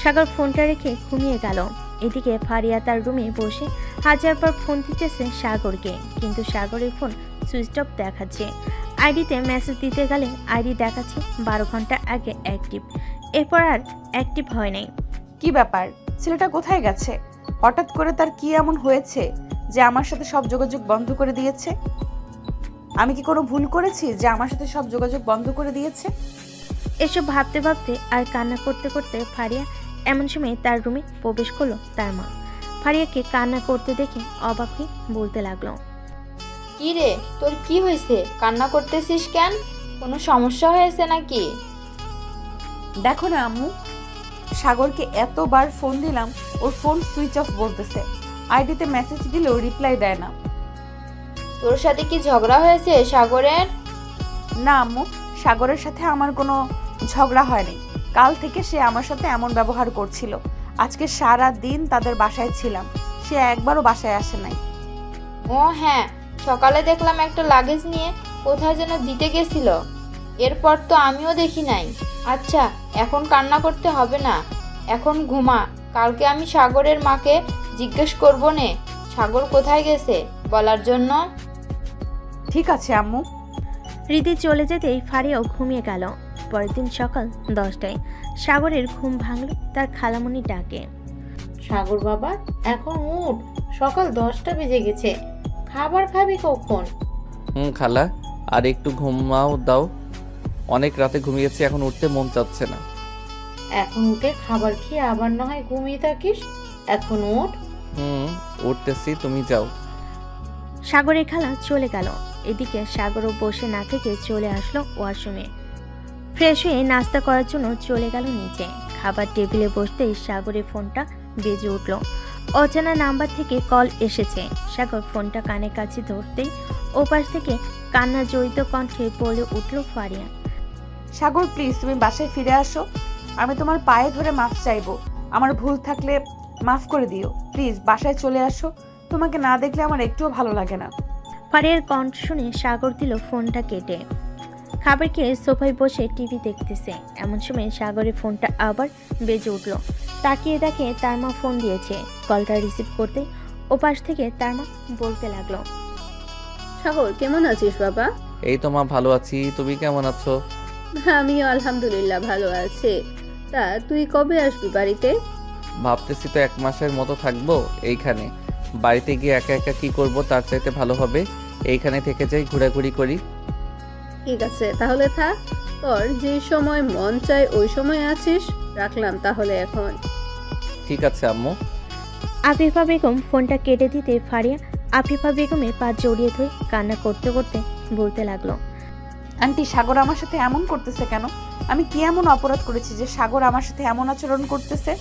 Speaker 2: সাগর ফোনটা রেখে ঘুমিয়ে গেল। এদিকে ফারিয়া তার রুমে বসে হাজারবার ফোন দিতেছে সাগরকে, কিন্তু সাগরের ফোন সুইচ অফ দেখাচ্ছে। আইডিতে মেসেজ দিতে গেলে আইডি দেখাচ্ছে 12 ঘন্টা আগে অ্যাক্টিভ, এরপর আর অ্যাক্টিভ হয় নাই।
Speaker 3: কি ব্যাপার, ছেলেটা কোথায় গেছে? হঠাৎ করে তার কি এমন হয়েছে যে আমার সাথে সব যোগাযোগ বন্ধ করে দিয়েছে? আমি কি কোনো ভুল করেছি যে আমার সাথে সব যোগাযোগ বন্ধ করে দিয়েছে?
Speaker 2: এসব ভাবতে ভাবতে আর কান্না করতে করতে ফারিয়া এমন সময় তার রুমে প্রবেশ করলো তার মা। ফারিয়াকে কান্না করতে দেখে অবাক হয়ে বলতে লাগলো,
Speaker 4: কি রে, তোর কি হয়েছে? কান্না করতেছিস কেন? কোনো সমস্যা হয়েছে নাকি?
Speaker 3: দেখো না আম্মু, সাগরকে এতবার ফোন দিলাম, ওর ফোন সুইচ অফ বলতেছে। আইডিতে মেসেজ দিলেও রিপ্লাই দেয় না।
Speaker 4: তোর সাথে কি ঝগড়া হয়েছে সাগরের?
Speaker 3: না আম্মু, সাগরের সাথে আমার কোনো ঝগড়া হয়নি। কাল থেকে সে আমার সাথে এমন ব্যবহার করছিল। আজকে সারা দিন তাদের বাসায় ছিলাম, সে একবারও বাসায় আসে নাই।
Speaker 4: ও হ্যাঁ, সকালে দেখলাম একটা লাগেজ নিয়ে কোথায় যেন দিতে গেছিল, এরপর তো আমিও দেখি নাই। আচ্ছা, এখন কান্না করতে হবে না, এখন ঘুমা। কালকে আমি সাগরের মাকে জিজ্ঞেস করবো নে সাগর কোথায় গেছে বলার জন্য।
Speaker 3: ঠিক আছে আম্মু।
Speaker 2: রীতি চলে যেতেই ফারিয়াও ঘুমিয়ে গেল। পরের দিন সকাল 10টায় সাগরের ঘুম ভাঙল তার খালামণি ডাকে।
Speaker 12: সাগর বাবা, এখন উঠ, সকাল 10টা বেজে গেছে, খাবার খাবি কখন?
Speaker 1: খালা, আর একটু ঘুমাও দাও, অনেক রাতে ঘুমিয়েছি, এখন উঠতে মন চাচ্ছে না।
Speaker 12: এখন উঠে খাবার খেয়ে আবার না হয় ঘুমিয়ে থাকিস, এখন উঠ।
Speaker 1: উঠতেছি, তুমি যাও।
Speaker 2: সাগরের খালা চলে গেল। এদিকে সাগরও বসে না থেকে চলে আসলো ওয়াশরুমে। ফ্রেশ হয়ে নাস্তা করার জন্য চলে গেল নিচে। খাবার টেবিলে বসতেই সাগরের ফোনটা বেজে উঠল। অজানা নাম্বার থেকে কল এসেছে। সাগর ফোনটা কানের কাছে ধরতেই ওপাশ থেকে কান্না জড়িত কণ্ঠে বলে উঠল ফারিয়া,
Speaker 3: সাগর প্লিজ তুমি বাসায় ফিরে আসো, আমি তোমার পায়ে ধরে মাফ চাইবো। আমার ভুল থাকলে মাফ করে দিও, প্লিজ বাসায় চলে আসো, তোমাকে না দেখলে আমার একটুও ভালো লাগে না।
Speaker 2: ফারিয়ার কণ্ঠ শুনে সাগর দিল ফোনটা কেটে। খাবার খেয়ে সোফায় বসে টিভি দেখতেছে। এমন সময় সাগরের ফোনটা আবার বেজে উঠল। তাকিয়ে দেখে তার মা ফোন দিয়েছে। কলটা রিসিভ করতে ওপাশ থেকে তার মা বলতে লাগলো,
Speaker 8: সাগর কেমন আছিস বাবা?
Speaker 1: এই তো মা, ভালো আছি, তুমি কেমন আছো?
Speaker 8: আমিও আলহামদুলিল্লাহ ভালো আছি। তা তুই কবে আসবি বাড়িতে?
Speaker 1: ভাবতেছি তো 1 মাসের মতো থাকবো এইখানে। বাড়িতে গিয়ে একা একা কি করব, তার চাইতে ভালো হবে এইখানে থেকে যাই, ঘোরাঘুরি করি।
Speaker 8: ঠিক আছে, তাহলে থাক, তোর যে সময় মন চায় ওই সময় আছিস। রাখলাম তাহলে এখন।
Speaker 1: ঠিক আছে আম্মু।
Speaker 2: আফিফা বেগম ফোনটা কেটে দিতে ফারিয়া আফিফা বেগমের পা জড়িয়ে ধরে কান্না করতে করতে বলতে লাগলো,
Speaker 3: আন্টি, সাগর আমার সাথে এমন করতেছে কেন? আমি কি এমন অপরাধ করেছি যে সাগর আমার সাথে এমন আচরণ করতেছে?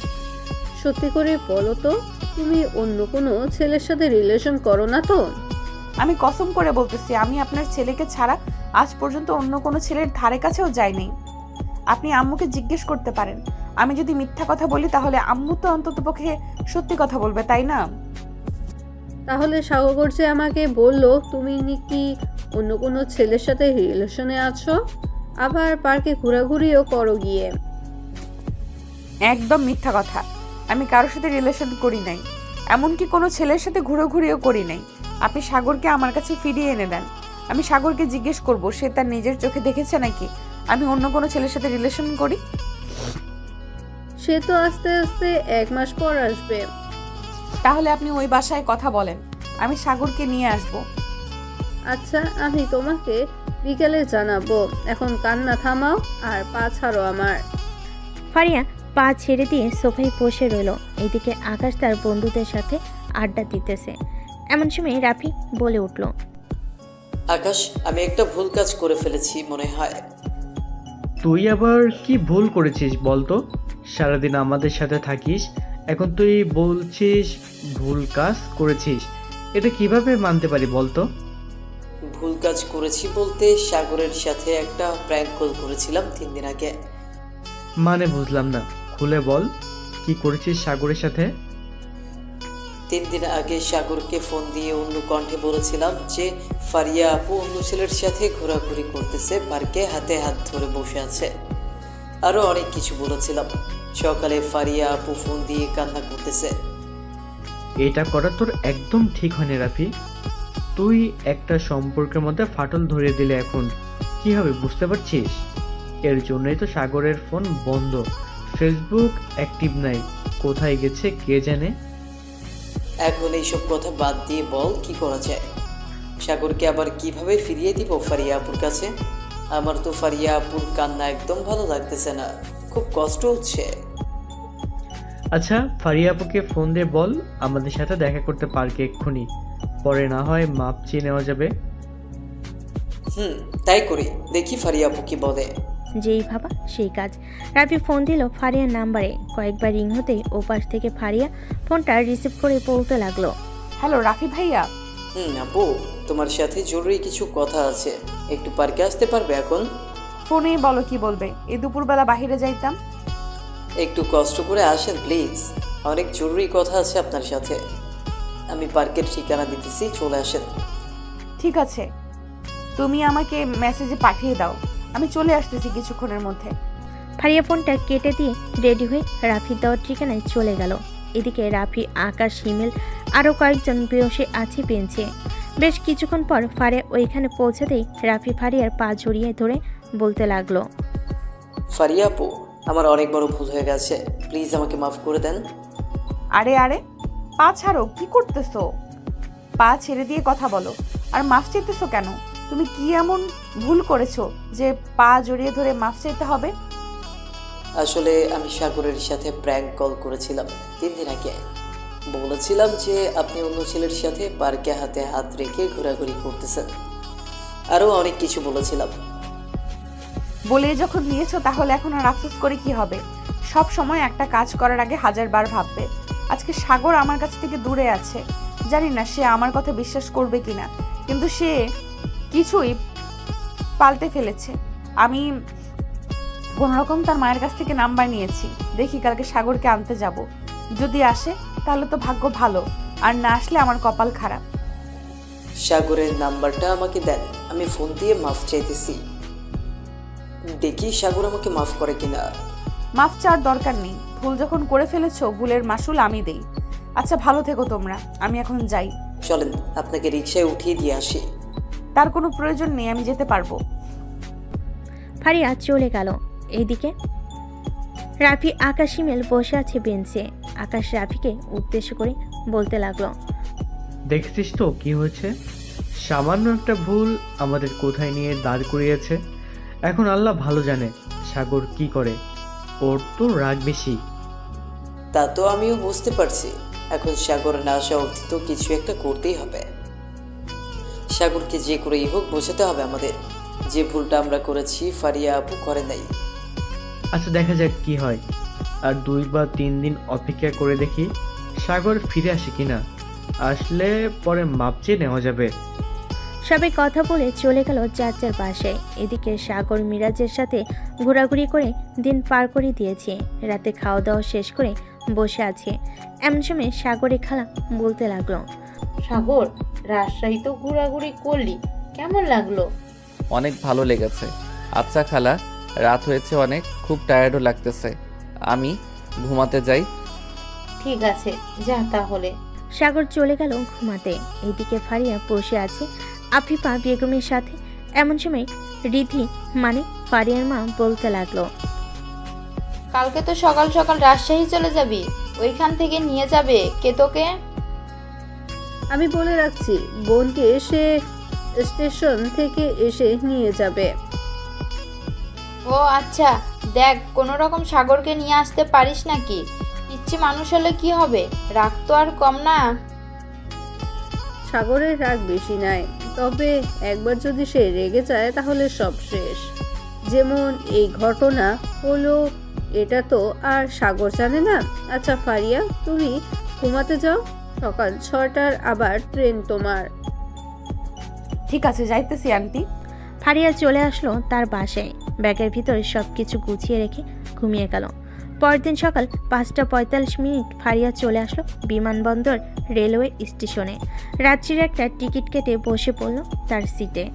Speaker 8: সত্যি করে বলো তো, তুমি অন্য কোনো ছেলের সাথে রিলেশন করো না তো?
Speaker 3: আমি কসম করে বলতেছি, আমি আপনার ছেলেকে ছাড়া আজ পর্যন্ত অন্য কোনো ছেলের ধারে কাছেও যাইনি। আপনি আম্মুকে জিজ্ঞেস করতে পারেন। আমি যদি মিথ্যা কথা বলি তাহলে আম্মু তো অন্ততপক্ষে সত্যি কথা বলবে, তাই না?
Speaker 8: তাহলে সাগর যে আমাকে বললো তুমি নাকি অন্য কোনো ছেলের সাথে রিলেশনে আছো, আবার পার্কে ঘোরাঘুরিও করো গিয়ে।
Speaker 3: একদম মিথ্যা কথা। আমি কারোর সাথে রিলেশন করি নাই, এমনকি কোনো ছেলের সাথে ঘুরেও করি নাই। আপনি সাগরকে আমার কাছে ফিরিয়ে এনে দেন। আমি সাগরকে জিজ্ঞেস করব সে তার নিজের চোখে দেখেছে নাকি আমি অন্য কোনো ছেলের সাথে রিলেশন করি।
Speaker 8: সে তো আস্তে আস্তে 1 মাস পর আসবে।
Speaker 3: তাহলে আপনি ওই বাসায় কথা বলেন, আমি সাগরকে নিয়ে আসব।
Speaker 8: আচ্ছা, আমি তোমাকে বিকেলে জানাবো। এখন কান্না থামাও আর পা ছাড়ো আমার।
Speaker 2: ফারিয়া পা ছেড়ে দিয়ে সোফায় বসে রইল। এদিকে আকাশ তার বন্ধুদের সাথে আড্ডা দিতেছে। এমন সময় রাফি বলে উঠল,
Speaker 11: আকাশ, আমি একটা ভুল কাজ করে ফেলেছি মনে হয়।
Speaker 5: তুই আবার কি ভুল করেছিস বলতো? সারাদিন আমাদের সাথে থাকিস, এখন তুই বলছিস ভুল কাজ করেছিস, এটা কিভাবে মানতে পারি বলতো?
Speaker 11: ভুল কাজ করেছি বলতে সাগরের সাথে একটা প্র্যাঙ্ক কল করেছিলাম 3 দিন আগে।
Speaker 5: মানে বুঝলাম না, খুলে বল, কি করেছিস সাগরের সাথে?
Speaker 11: 3 দিন আগে সাগরকে ফোন দিয়ে অন্য কণ্ঠে বলেছিলাম যে ফারিয়া আপু অন্য ছেলের সাথে ঘোরাঘুরি করতেছে, পার্কে হাতে হাত ধরে বসে আছে। আরও অনেক কিছু বলেছিলাম। সকালে ফারিয়া আপু ফোন দিয়ে কান্না করতেছে।
Speaker 5: এটা করা তোর একদম ঠিক হয়নি রাফি। তুই একটা সম্পর্কের মধ্যে ফাটল ধরিয়ে দিলে এখন কি হবে বুঝতে পারছিস? এর জন্যই তো সাগরের ফোন বন্ধ, ফেসবুক অ্যাক্টিভ নাই, কোথায় গেছে কে জানে।
Speaker 11: এখন এইসব কথা বাদ দিয়ে বল কি করা যায়? সাগরকে আবার কিভাবে ফিরিয়ে দিব ফারিয়া আপুর কাছে? আমার তো ফারিয়া আপুর কান্না একদম ভালো লাগতেছে না, খুব কষ্ট হচ্ছে।
Speaker 5: আচ্ছা, ফারিয়া আপুকে ফোন দিয়ে বল আমাদের সাথে দেখা করতে পার্কে এক্ষুনি, পরে না হয় মাপ চেয়ে নেওয়া যাবে।
Speaker 11: তাই করি, দেখি ফারিয়া আপু কি বলে।
Speaker 2: যেই ভাবা সেই কাজ। রাফি ফোন দিল ফারিয়ার নাম্বারে। কয়েকবার রিং হতেই ওপাশ থেকে ফারিয়া ফোনটা রিসিভ করে বলতে লাগলো,
Speaker 3: হ্যালো রাফি ভাইয়া।
Speaker 11: আপু, তোমার সাথে জরুরি কিছু কথা আছে, একটু পার্কে আসতে পারবে এখন?
Speaker 3: ফোনেই বলো কি বলবে। এই দুপুরবেলা বাইরে যাইতাম।
Speaker 11: একটু কষ্ট করে আসেন প্লিজ, অনেক জরুরি কথা আছে আপনার সাথে। আমি পার্কের ঠিকানা দিতেছি, চলে আসেন।
Speaker 3: ঠিক আছে, তুমি আমাকে মেসেজে পাঠিয়ে দাও, আমি চলে আসতেছি কিছুক্ষণের মধ্যে।
Speaker 2: ফারিয়া ফোনটা কেটে দিয়ে রেডি হয়ে রাফির দেওয়ার ঠিকানায় চলে গেল। এদিকে রাফি, আকাশ, হিমেল আরও কয়েকজন বসে আছে বেঞ্চে। বেশ কিছুক্ষণ পর ফারিয়া ওইখানে পৌঁছাতেই রাফি ফারিয়ার পা জড়িয়ে ধরে বলতে লাগলো,
Speaker 11: ফারিয়া আপু, আমার অনেক বড় ভুল হয়ে গেছে, প্লিজ আমাকে মাফ করে দেন।
Speaker 3: আরে আরে, পা ছাড়ো, কি করতেছো? পা ছেড়ে দিয়ে কথা বলো। আর মাফ চাইতেছো কেন? তুমি কি এমন ভুল করেছো যে পা জড়িয়ে ধরে মাফ চাইতে হবে?
Speaker 11: আসলে আমি সাগরের সাথে প্র্যাঙ্ক কল করেছিলাম 3 দিন আগে। বলেছিলাম যে আপনি অন্য ছেলের সাথে পার্কে হাতে হাত রেখে ঘোরাঘুরি করতেছেন। আরও অনেক কিছু বলেছিলাম।
Speaker 3: বলে যখন নিয়েছো তাহলে এখন আর আফসোস করে কি হবে? সব সময় একটা কাজ করার আগে 1000বার ভাববে। আজকে সাগর আমার কাছ থেকে দূরে আছে, জানি না সে আমার কথা বিশ্বাস করবে কিনা, কিন্তু সে কিছুই পাল্টে ফেলেছে। আমি কোনোরকম তার মায়ের কাছ থেকে নাম্বার নিয়েছি, দেখি কালকে সাগরকে আনতে যাব। যদি আসে তাহলে তো ভাগ্য ভালো, আর না আসলে আমার কপাল খারাপ।
Speaker 11: সাগরের নাম্বারটা আমাকে দেন, আমি ফোন দিয়ে মাফ চাইতেছি, দেখি সাগর আমাকে মাফ করে কিনা।
Speaker 3: মাফ চাওয়ার দরকার নেই, ভুল যখন করে ফেলেছো ভুলের মাসুল আমি দেই। আচ্ছা, ভালো থেকো তোমরা, আমি এখন যাই।
Speaker 11: চলেন আপনাকে রিকশায় উঠিয়ে দিয়ে আসি।
Speaker 3: তার কোনো প্রয়োজন নেই, আমি যেতে পারবো।
Speaker 2: ফারিয়া চলে গেল। এইদিকে রাফি, আকাশ, হিমেল বসে আছে বেঞ্চে। আকাশ রাফিকে উদ্দেশ্য করে বলতে লাগলো,
Speaker 5: দেখছিস তো কি হয়েছে? সামান্য একটা ভুল আমাদের কোথায় নিয়ে দাঁড় করিয়েছে। এখন আল্লাহ ভালো জানে সাগর কি করে, ওর তো রাগ বেশি।
Speaker 11: তা তো আমিও বুঝতে পারছি, এখন সাগর না আসা অবধি তো কিছু একটা করতেই হবে। সাগরকে যে করেই হোক বোঝাতে হবে আমাদের, যে ভুলটা আমরা করেছি ফারিয়া আপু করে নাই।
Speaker 5: আচ্ছা, দেখা যাক কি হয়। আর 2 বা 3 দিন অপেক্ষা করে দেখি সাগর ফিরে আসে কিনা। আসলে পরে মাপ চেয়ে নেওয়া যাবে।
Speaker 2: সবাই কথা বলে চলে গেল যার যার বাসায়। এদিকে সাগর মিরাজের সাথে ঘোরাঘুরি করে দিন পার করে দিয়েছে। রাতে খাওয়া দাওয়া শেষ করে বসে আছে। এমন সময় সাগরের খালা বলতে লাগলো,
Speaker 12: সাগর, রাজশাহী তো ঘোরাঘুরি করলি, কেমন লাগলো?
Speaker 1: অনেক ভালো লেগেছে। আচ্ছা খালা, রাত হয়েছে অনেক, খুব টায়ার্ডও লাগতেছে, আমি ঘুমাতে যাই।
Speaker 12: ঠিক আছে, যা তাহলে।
Speaker 2: সাগর চলে গেল ঘুমাতে। এইদিকে ফারিয়া বসে আছে আফিফা বেগমের সাথে। এমন সময় রিধি মানে ফারিয়ার মা বলতে লাগলো,
Speaker 4: কালকে তো সকাল সকাল রাজশাহী চলে যাবি, ওইখান থেকে নিয়ে যাবে কে তোকে?
Speaker 8: আমি বলে রাখছি, বোনকে এসে স্টেশন থেকে এসে নিয়ে যাবে।
Speaker 4: ও আচ্ছা, দেখ কোনো রকম সাগরকে নিয়ে আসতে পারিস নাকি? ইচ্ছে মানুষ হলে কি হবে, রাগ তো আর কম না।
Speaker 8: সাগরের রাগ বেশি নাই, তবে একবার যদি সে রেগে যায় তাহলে সব শেষ। যেমন এই ঘটনা হলো, এটা তো আর সাগর জানে না। আচ্ছা ফারিয়া, তুমি ঘুমাতে যাও, সকাল 6টার আবার ট্রেন তোমার।
Speaker 3: ঠিক আছে, যাইতেছি আন্টি।
Speaker 2: ফারিয়া চলে আসলো তার বাসায়। ব্যাগের ভিতরে সব কিছু গুছিয়ে রেখে ঘুমিয়ে গেল। পরের দিন সকাল 5:45 ফারিয়া চলে আসলো বিমানবন্দর রেলওয়ে স্টেশনে। রাত্রির একটা টিকিট কেটে বসে পড়ল তার সিটে।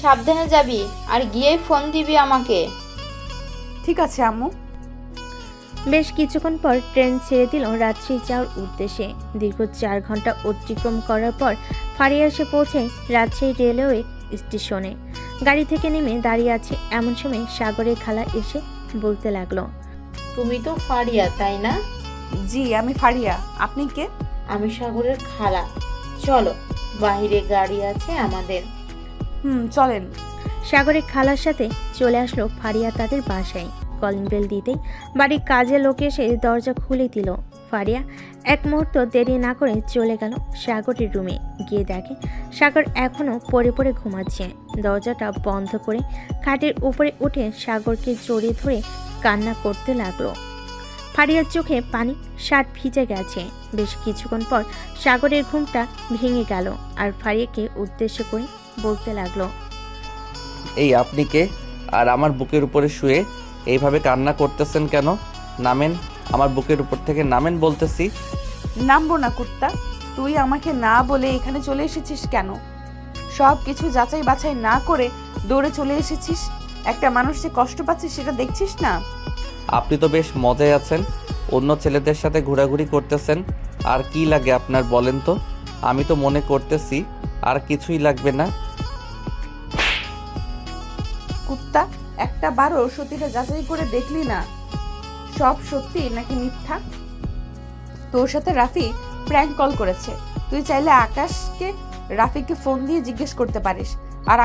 Speaker 4: সাবধানে যাবি আর গিয়ে ফোন দিবি আমাকে।
Speaker 3: ঠিক আছে আম্মু।
Speaker 2: বেশ কিছুক্ষণ পর ট্রেন ছেড়ে দিল রাত্রি যাওয়ার উদ্দেশ্যে। দীর্ঘ 4 ঘন্টা অতিক্রম করার পর ফারিয়া এসে পৌঁছায় রাজশাহী রেলওয়ে স্টেশনে। গাড়ি থেকে নেমে দাঁড়িয়ে আছে এমন সময় সাগরের খালা এসে বলতে লাগলো,
Speaker 12: তুমি তো ফারিয়া তাই না?
Speaker 3: জি আমি ফারিয়া, আপনি কে?
Speaker 12: আমি সাগরের খালা। চলো, বাইরে গাড়ি আছে আমাদের।
Speaker 3: চলেন।
Speaker 2: সাগরের খালার সাথে চলে আসলো ফারিয়া তাদের বাসায়। কলিং বেল দিতেই বাড়ির কাজের লোক এসে দরজা খুলে দিল। ফারিয়া এক মুহূর্ত দেরি না করে চলে গেল সাগরের রুমে। গিয়ে দেখে সাগর এখনো পড়ে পড়ে ঘুমাচ্ছে। দরজাটা বন্ধ করে খাটের উপরে উঠে সাগরকে জড়িয়ে ধরে কান্না করতে লাগলো। ফারিয়ার চোখে পানি, শার্ট ভিজে গেছে। বেশ কিছুক্ষণ পর সাগরের ঘুমটা ভেঙে গেল আর ফারিয়াকে উদ্দেশ্য করে বলতে লাগলো,
Speaker 1: এই আপনি কে? আর আমার বুকের উপরে শুয়ে এইভাবে কান্না করতেছেন কেন? নামেন, আমার বুকের উপর থেকে নামেন বলতেছি।
Speaker 3: নামবো না কুত্তা। তুই আমাকে না বলে এখানে চলে এসেছিস কেন? সব কিছু যাচাই বাছাই না করে দৌড়ে চলে এসেছিস। একটা মানুষ যে কষ্ট পাচ্ছে সেটা দেখছিস না?
Speaker 1: আপনি তো বেশ মজায় আছেন, অন্য ছেলেদের সাথে ঘোরাঘুরি করতেছেন। আর কি লাগে আপনার বলেন তো? আমি তো মনে করতেছি আর কিছুই লাগবে না।
Speaker 3: কুত্তা, একটা বারো সত্যিটা যাচাই করে দেখলি না সব সত্যি নাকি মিথ্যা? তোর সাথে রাফি প্র্যাঙ্ক কল করেছে। তুই চাইলে আকাশকে রাফিকে ফোন দিয়ে জিজ্ঞেস করতে পারিস। আর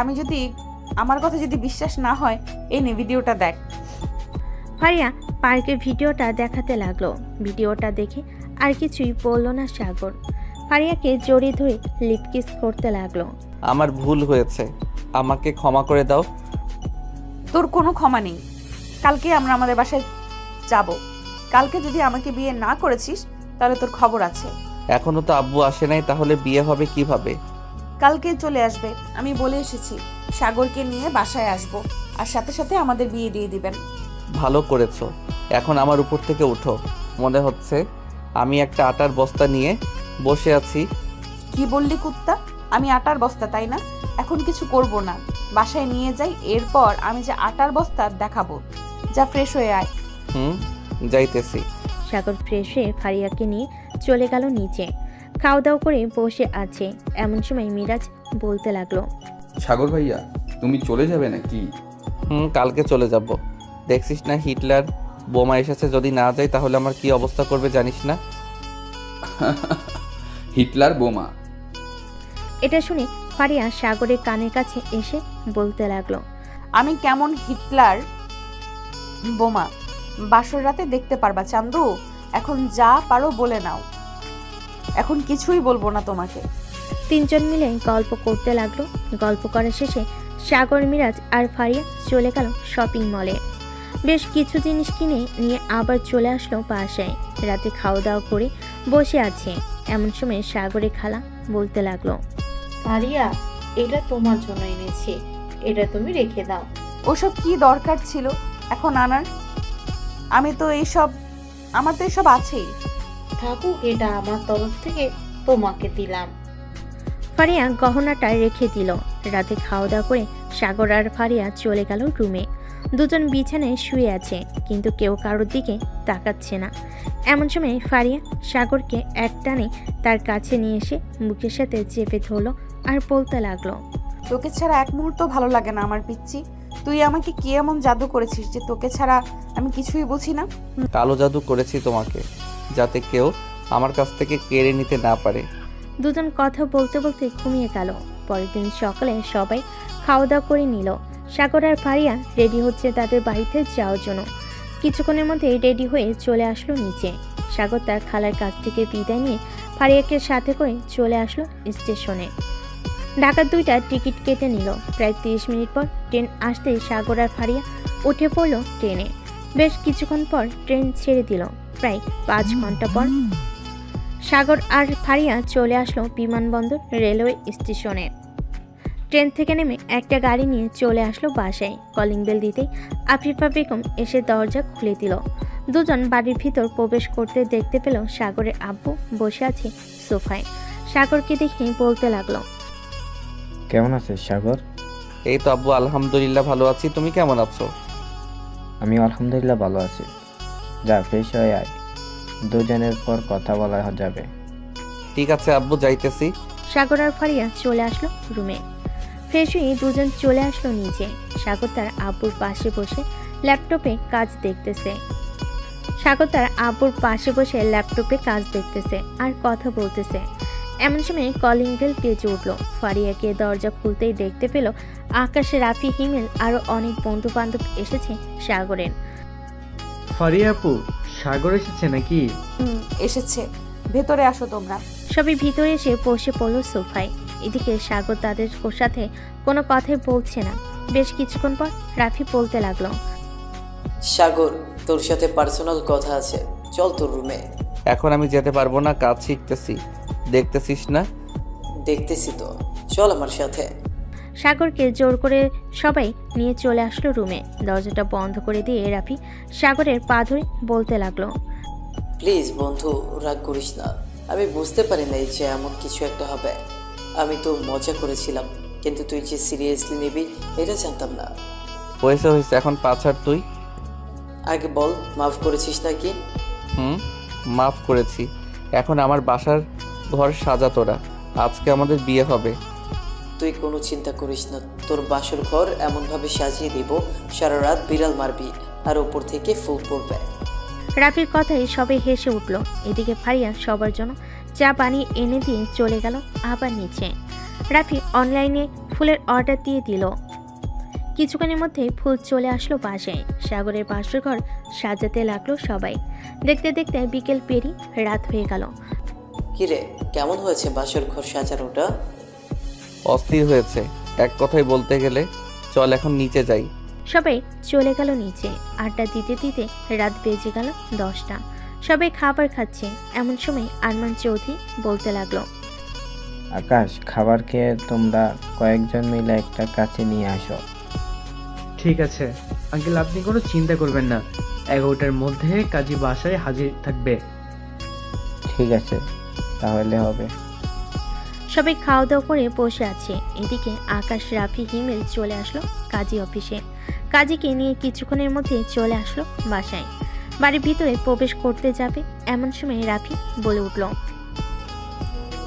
Speaker 3: আমার কথা যদি বিশ্বাস না হয়, এই নে ভিডিওটা দেখ।
Speaker 2: ফারিয়া পার্কের ভিডিওটা দেখাতে লাগলো। ভিডিওটা দেখে আর কিছুই বলল না সাগর। ফারিয়াকে জড়িয়ে ধরে লিপ কিস করতে লাগলো।
Speaker 1: আমার ভুল হয়েছে, আমাকে ক্ষমা করে দাও।
Speaker 3: তোর কোনো ক্ষমা নেই। কালকে আমরা আমাদের বাসায় যাব। কালকে যদি আমাকে বিয়ে না করেছিস তাহলে তোর খবর আছে।
Speaker 1: এখনো তো আব্বু আসে নাই, তাহলে বিয়ে হবে কিভাবে?
Speaker 3: কালকে চলে আসবে। আমি বলে এসেছি সাগরকে নিয়ে বাসায় আসব, আর সাথে সাথে আমাদের বিয়ে দিয়ে দিবেন।
Speaker 1: ভালো করেছো। এখন আমার উপর থেকে উঠো। মনে হচ্ছে আমি একটা আটার বস্তা নিয়ে বসে আছি।
Speaker 3: কি বললি কুত্তা? আমি আটার বস্তা, তাই না? এখন কিছু করব না, বাসায় নিয়ে যাই। এরপর আমি যে আটার বস্তা দেখাবো। যা ফ্রেশ হয়ে আয়।
Speaker 1: যাইতেছি।
Speaker 2: সাগর ফ্রেশ হয়ে ফারিয়াকে নিয়ে চলে গেল নিচে। খাওয়া দাওয়া করে বসে আছে এমন সময় মিরাজ বলতে লাগলো,
Speaker 15: সাগর ভাইয়া তুমি চলে যাবে নাকি?
Speaker 1: কালকে চলে যাব। দেখছিস না হিটলার বোমা এসেছে, যদি না যাই তাহলে আমার কি অবস্থা করবে জানিস না?
Speaker 15: হিটলার বোমা?
Speaker 2: এটা শুনে ফারিয়া সাগরের কানের কাছে এসে বলতে লাগলো,
Speaker 3: আমি কেমন হিটলার বোমা বাসর রাতে দেখতে পারবা চান্দু। এখন যা পারো বলে নাও, এখন কিছুই বলবো না তোমাকে।
Speaker 2: তিনজন মিলে গল্প করতে লাগলো। গল্প করা শেষে সাগর, মিরাজ আর ফারিয়া চলে গেল শপিং মলে। বেশ কিছু জিনিস কিনে নিয়ে আবার চলে আসলো বাসায়। রাতে খাওয়া দাওয়া করে বসে আছে এমন সময় সাগরের খালা বলতে লাগলো,
Speaker 12: ফারিয়া, এটা তোমার জন্য এনেছি, এটা তুমি রেখে দাও।
Speaker 3: ওসব কি দরকার ছিল এখন আনার? আমার তো এইসব আছেই।
Speaker 12: থাকুক, এটা আমার তরফ থেকে তোমাকে দিলাম।
Speaker 2: ফারিয়া গহনাটা রেখে দিল। রাতে খাওয়া দাওয়া করে সাগর আর ফারিয়া চলে গেল রুমে। দুজন বিছানায় শুয়ে আছে, কিন্তু কেউ কারোর দিকে তাকাচ্ছে না। এমন সময় ফারিয়া সাগরকে এক টানে তার কাছে নিয়ে এসে বুকের সাথে চেপে ধরলো আর বলতে লাগলো,
Speaker 3: তোকে ছাড়া এক মুহূর্ত ভালো লাগে না আমার পিচ্চি। তুই আমাকে কি এমন জাদু করেছিস যে তোকে ছাড়া আমি কিছুই বুঝি না?
Speaker 1: কালো জাদু করেছি তোমাকে, যাতে কেউ আমার কাছ থেকে কেড়ে নিতে না পারে।
Speaker 2: দুজন কথা বলতে বলতে ঘুমিয়ে গেল। পরের দিন সকালে সবাই খাওয়া দাওয়া করে নিল। সাগর আর ফারিয়া রেডি হচ্ছে তাদের বাড়িতে যাওয়ার জন্য। কিছুক্ষণের মধ্যে রেডি হয়ে চলে আসলো নিচে। সাগর তার খালার কাছ থেকে বিদায় নিয়ে ফারিয়াকে সাথে করে চলে আসলো স্টেশনে। ঢাকার 2টা টিকিট কেটে নিল। প্রায় 30 মিনিট পর ট্রেন আসতেই সাগর আর ফারিয়া উঠে পড়ল ট্রেনে। বেশ কিছুক্ষণ পর ট্রেন ছেড়ে দিল। প্রায় 5 ঘন্টা পর সাগর আর ফারিয়া চলে আসলো বিমানবন্দর রেলওয়ে স্টেশনে। ট্রেন থেকে নেমে একটা গাড়ি নিয়ে চলে আসলো বাসায়। কলিং বেল দিতেই আফিফা বেগম এসে দরজা খুলে দিল। দুজন বাড়ির ভিতর প্রবেশ করতে দেখতে পেল সাগরের আব্বু বসে আছে সোফায়। সাগরকে দেখে বলতে লাগলো,
Speaker 17: কেমন আছিস সাগর?
Speaker 1: এই তো আব্বু, আলহামদুলিল্লাহ ভালো আছি। তুমি কেমন আছো?
Speaker 17: আমি আলহামদুলিল্লাহ ভালো আছি। যা ফ্রেশ হয়ে আয়, দুজনের পর কথা বলা যাবে।
Speaker 1: ঠিক আছে আব্বু, যাইতেছি।
Speaker 2: সাগর আর ফারিয়া চলে আসলো রুমে। ফ্রেশ হয়ে দুজন চলে আসলো নিচে। সাগর তার আব্বুর পাশে বসে ল্যাপটপে কাজ দেখতেছে। আর কথা বলতেছে। এমন সময় কলিং বেল বেজে উঠলো। ফারিয়াকে দরজা খুলতেই দেখতে পেল আকাশে, রাফি, হিমেল আরো অনেক বন্ধু বান্ধব এসেছে সাগরের।
Speaker 5: ফারিয়া আপু, সাগর এসেছে নাকি?
Speaker 3: এসেছে, ভেতরে আসো তোমরা।
Speaker 2: সবাই ভিতরে এসে বসে পড়লো সোফায়। এদিকে সাগর তাদের সাথে কোনো কথাই বলছে না। বেশ কিছুক্ষণ পর রাফি বলতে লাগলো,
Speaker 11: সাগর, তোর সাথে পার্সোনাল কথা আছে, চল তোর রুমে।
Speaker 1: এখন আমি যেতে পারবো না, কাজ শিখতেছি। দেখতেছিস না?
Speaker 11: দেখতেছি তো, চল আমার সাথে।
Speaker 2: সাগরকে জোর করে সবাই নিয়ে চলে আসলো রুমে। দরজাটা বন্ধ করে দিয়ে রাফি সাগরের পা ধরে বলতে লাগলো,
Speaker 11: প্লিজ বন্ধু, রাগ করিস না। আমি বুঝতে পারি নাই যে এমন কিছু একটা হবে। আমি তো মজা করেছিলাম, কিন্তু তুই যে সিরিয়াসলি নিবি এটা জানতাম না।
Speaker 1: হয়েছে, এখন পাছাড় তুই।
Speaker 11: আগে বল, মাফ করেছিস নাকি?
Speaker 1: মাফ করেছি। এখন আমার বাসার ঘর সাজা তোরা। আজকে আমাদের বিয়ে হবে।
Speaker 11: তুই কোনো চিন্তা করিস না, তোর বাসর ঘর এমনভাবে সাজিয়ে দিব, সারা রাত বিড়াল মারবি আর ওপর থেকে ফুল পড়বে।
Speaker 2: রাফির কথায় সবাই হেসে উঠল। এদিকে ফারিয়া সবার জন্য চা পানি এনে দিয়ে চলে গেল আবার নিচে। রাফি অনলাইনে ফুলের অর্ডার দিয়ে দিল। কিছুক্ষণের মধ্যেই ফুল চলে আসলো বাসায়। সাগরের বাসর ঘর সাজাতে লাগলো সবাই। দেখতে দেখতে বিকেল পেরিয়ে রাত হয়ে গেল।
Speaker 11: কিরে, কেমন হয়েছে বাসর ঘর সাজানোটা?
Speaker 1: অস্থির হয়েছে, এক কথায় বলতে গেলে। চল এখন নিচে যাই।
Speaker 2: সবাই চলে গেল নিচে। আড্ডা দিতে দিতে রাত বেজে গেল 10টা। সবাই খাবার খাচ্ছে। এমন সময় আরমান চৌধুরী বলতে লাগলো,
Speaker 17: আকাশ, খাবার খেয়ে তোমরা কয়েকজন মিলে একটা কাছে নিয়ে আসো।
Speaker 5: ঠিক আছে আঙ্কেল, আপনি কোনো চিন্তা করবেন না। 11টার মধ্যে কাজী বাসায় হাজির থাকবে।
Speaker 17: ঠিক আছে, তাহলে হবে।
Speaker 2: সবাই খাওয়া দাওয়া করে বসে আছে। এদিকে আকাশ, রাফি, হিমেল চলে আসলো কাজী অফিসে। কাজীকে নিয়ে কিছুক্ষণের মধ্যে চলে আসলো বাসায়। বাড়ির ভিতরে প্রবেশ করতে যাবে এমন সময় রাফি বলে উঠল,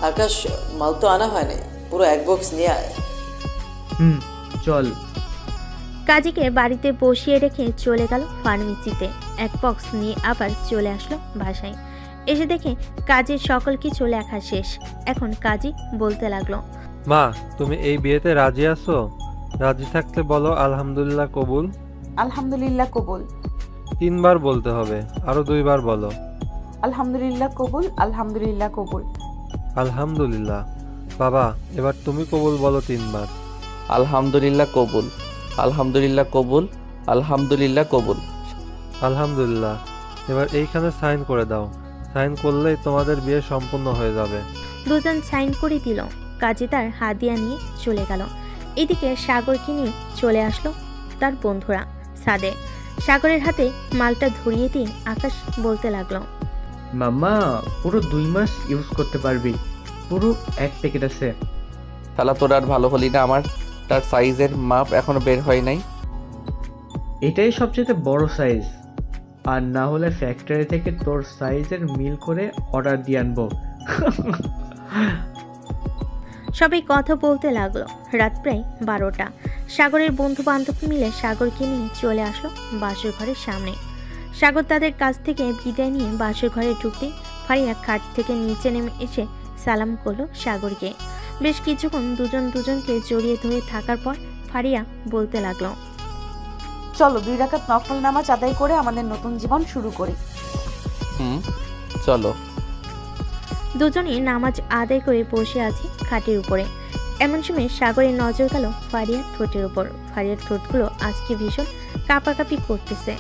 Speaker 11: আকাশ, মাল তো আনা হয়নি, পুরো এক বক্স নিয়ে আয়।
Speaker 5: চল।
Speaker 2: কাজীকে বাড়িতে বসিয়ে রেখে চলে গেল ফার্মেসিতে। এক বক্স নিয়ে আবার চলে আসলো বাসায়। এসে দেখে কাজীর সকল কিছু লেখা শেষ। এখন কাজী বলতে লাগলো,
Speaker 18: মা, তুমি এই বিয়েতে রাজি আছো? রাজি থাকলে বলো আলহামদুলিল্লাহ কবুল।
Speaker 3: আলহামদুলিল্লাহ কবুল।
Speaker 18: 3 বার বলতে হবে, আরো 2 বার বলো।
Speaker 3: আলহামদুলিল্লাহ কবুল, আলহামদুলিল্লাহ কবুল।
Speaker 18: আলহামদুলিল্লাহ। বাবা, এবার তুমি কবুল বলো 3 বার।
Speaker 1: আলহামদুলিল্লাহ কবুল, আলহামদুলিল্লাহ কবুল, আলহামদুলিল্লাহ কবুল।
Speaker 18: আলহামদুলিল্লাহ। এবার এইখানে সাইন করে দাও। সাইন করলেই তোমাদের বিয়ে সম্পূর্ণ হয়ে যাবে।
Speaker 2: দুজন সাইন করে দিল। কাজী তার হাদিয়া নিয়ে চলে গেল। এদিকে সাগরকে নিয়ে চলে আসলো তার বন্ধুরা। সাদে সাগরের হাতে মালটা ধরিয়ে দিয়ে আকাশ বলতে লাগলো,
Speaker 5: মাম্মা, পুরো 2 মাস ইউজ করতে পারবি। পুরো 1 প্যাকেট আছে।
Speaker 1: তাহলে তোর আর ভালো হলি না। আমার তার সাইজের মাপ এখনো বের হয় নাই।
Speaker 5: এটাই সবচেয়ে বড় সাইজ, আর না হলে ফ্যাক্টরি থেকে তোর সাইজের মিল করে অর্ডার দিয়ে আনবো।
Speaker 2: সবাই কথা বলতে লাগলো। রাত প্রায় 12টা। সাগরের বন্ধু বান্ধব মিলে সাগরকে নিয়ে চলে আসলো বাসর ঘরের সামনে। সাগর তাদের কাছ থেকে বিদায় নিয়ে বাসর ঘরে ঢুকতে ফারিয়া খাট থেকে নিচে নেমে এসে সালাম করলো সাগরকে। বেশ কিছুক্ষণ দুজন দুজনকে জড়িয়ে ধরে থাকার পর ফারিয়া বলতে লাগলো,
Speaker 3: চলো 2 রাকাত নফল নামাজ আদায় করে আমাদের নতুন জীবন শুরু করি।
Speaker 1: চলো।
Speaker 2: দুজনে নামাজ আদায় করে বসে আছে খাটের উপরে। এমন সময় সাগরের নজর গেল ফারিয়ার ঠোঁটের উপর। ফারিয়ার ঠোঁটগুলো আজকে ভীষণ কাঁপাকাঁপি করতেছে।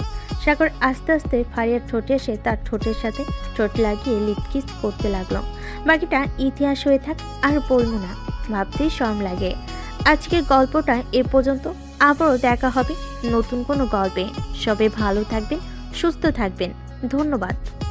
Speaker 2: সাগর আস্তে আস্তে ফারিয়ার ঠোঁটে এসে তার ঠোঁটের সাথে ঠোঁট লাগিয়ে লিপকিস করতে লাগলো। বাকিটা ইতিহাস হয়ে থাক, আর বলবো না, ভাবতেই শরম লাগে। আজকের গল্পটা এ পর্যন্ত। আবারও দেখা হবে নতুন কোনো গল্পে। সবাই ভালো থাকবেন, সুস্থ থাকবেন। ধন্যবাদ।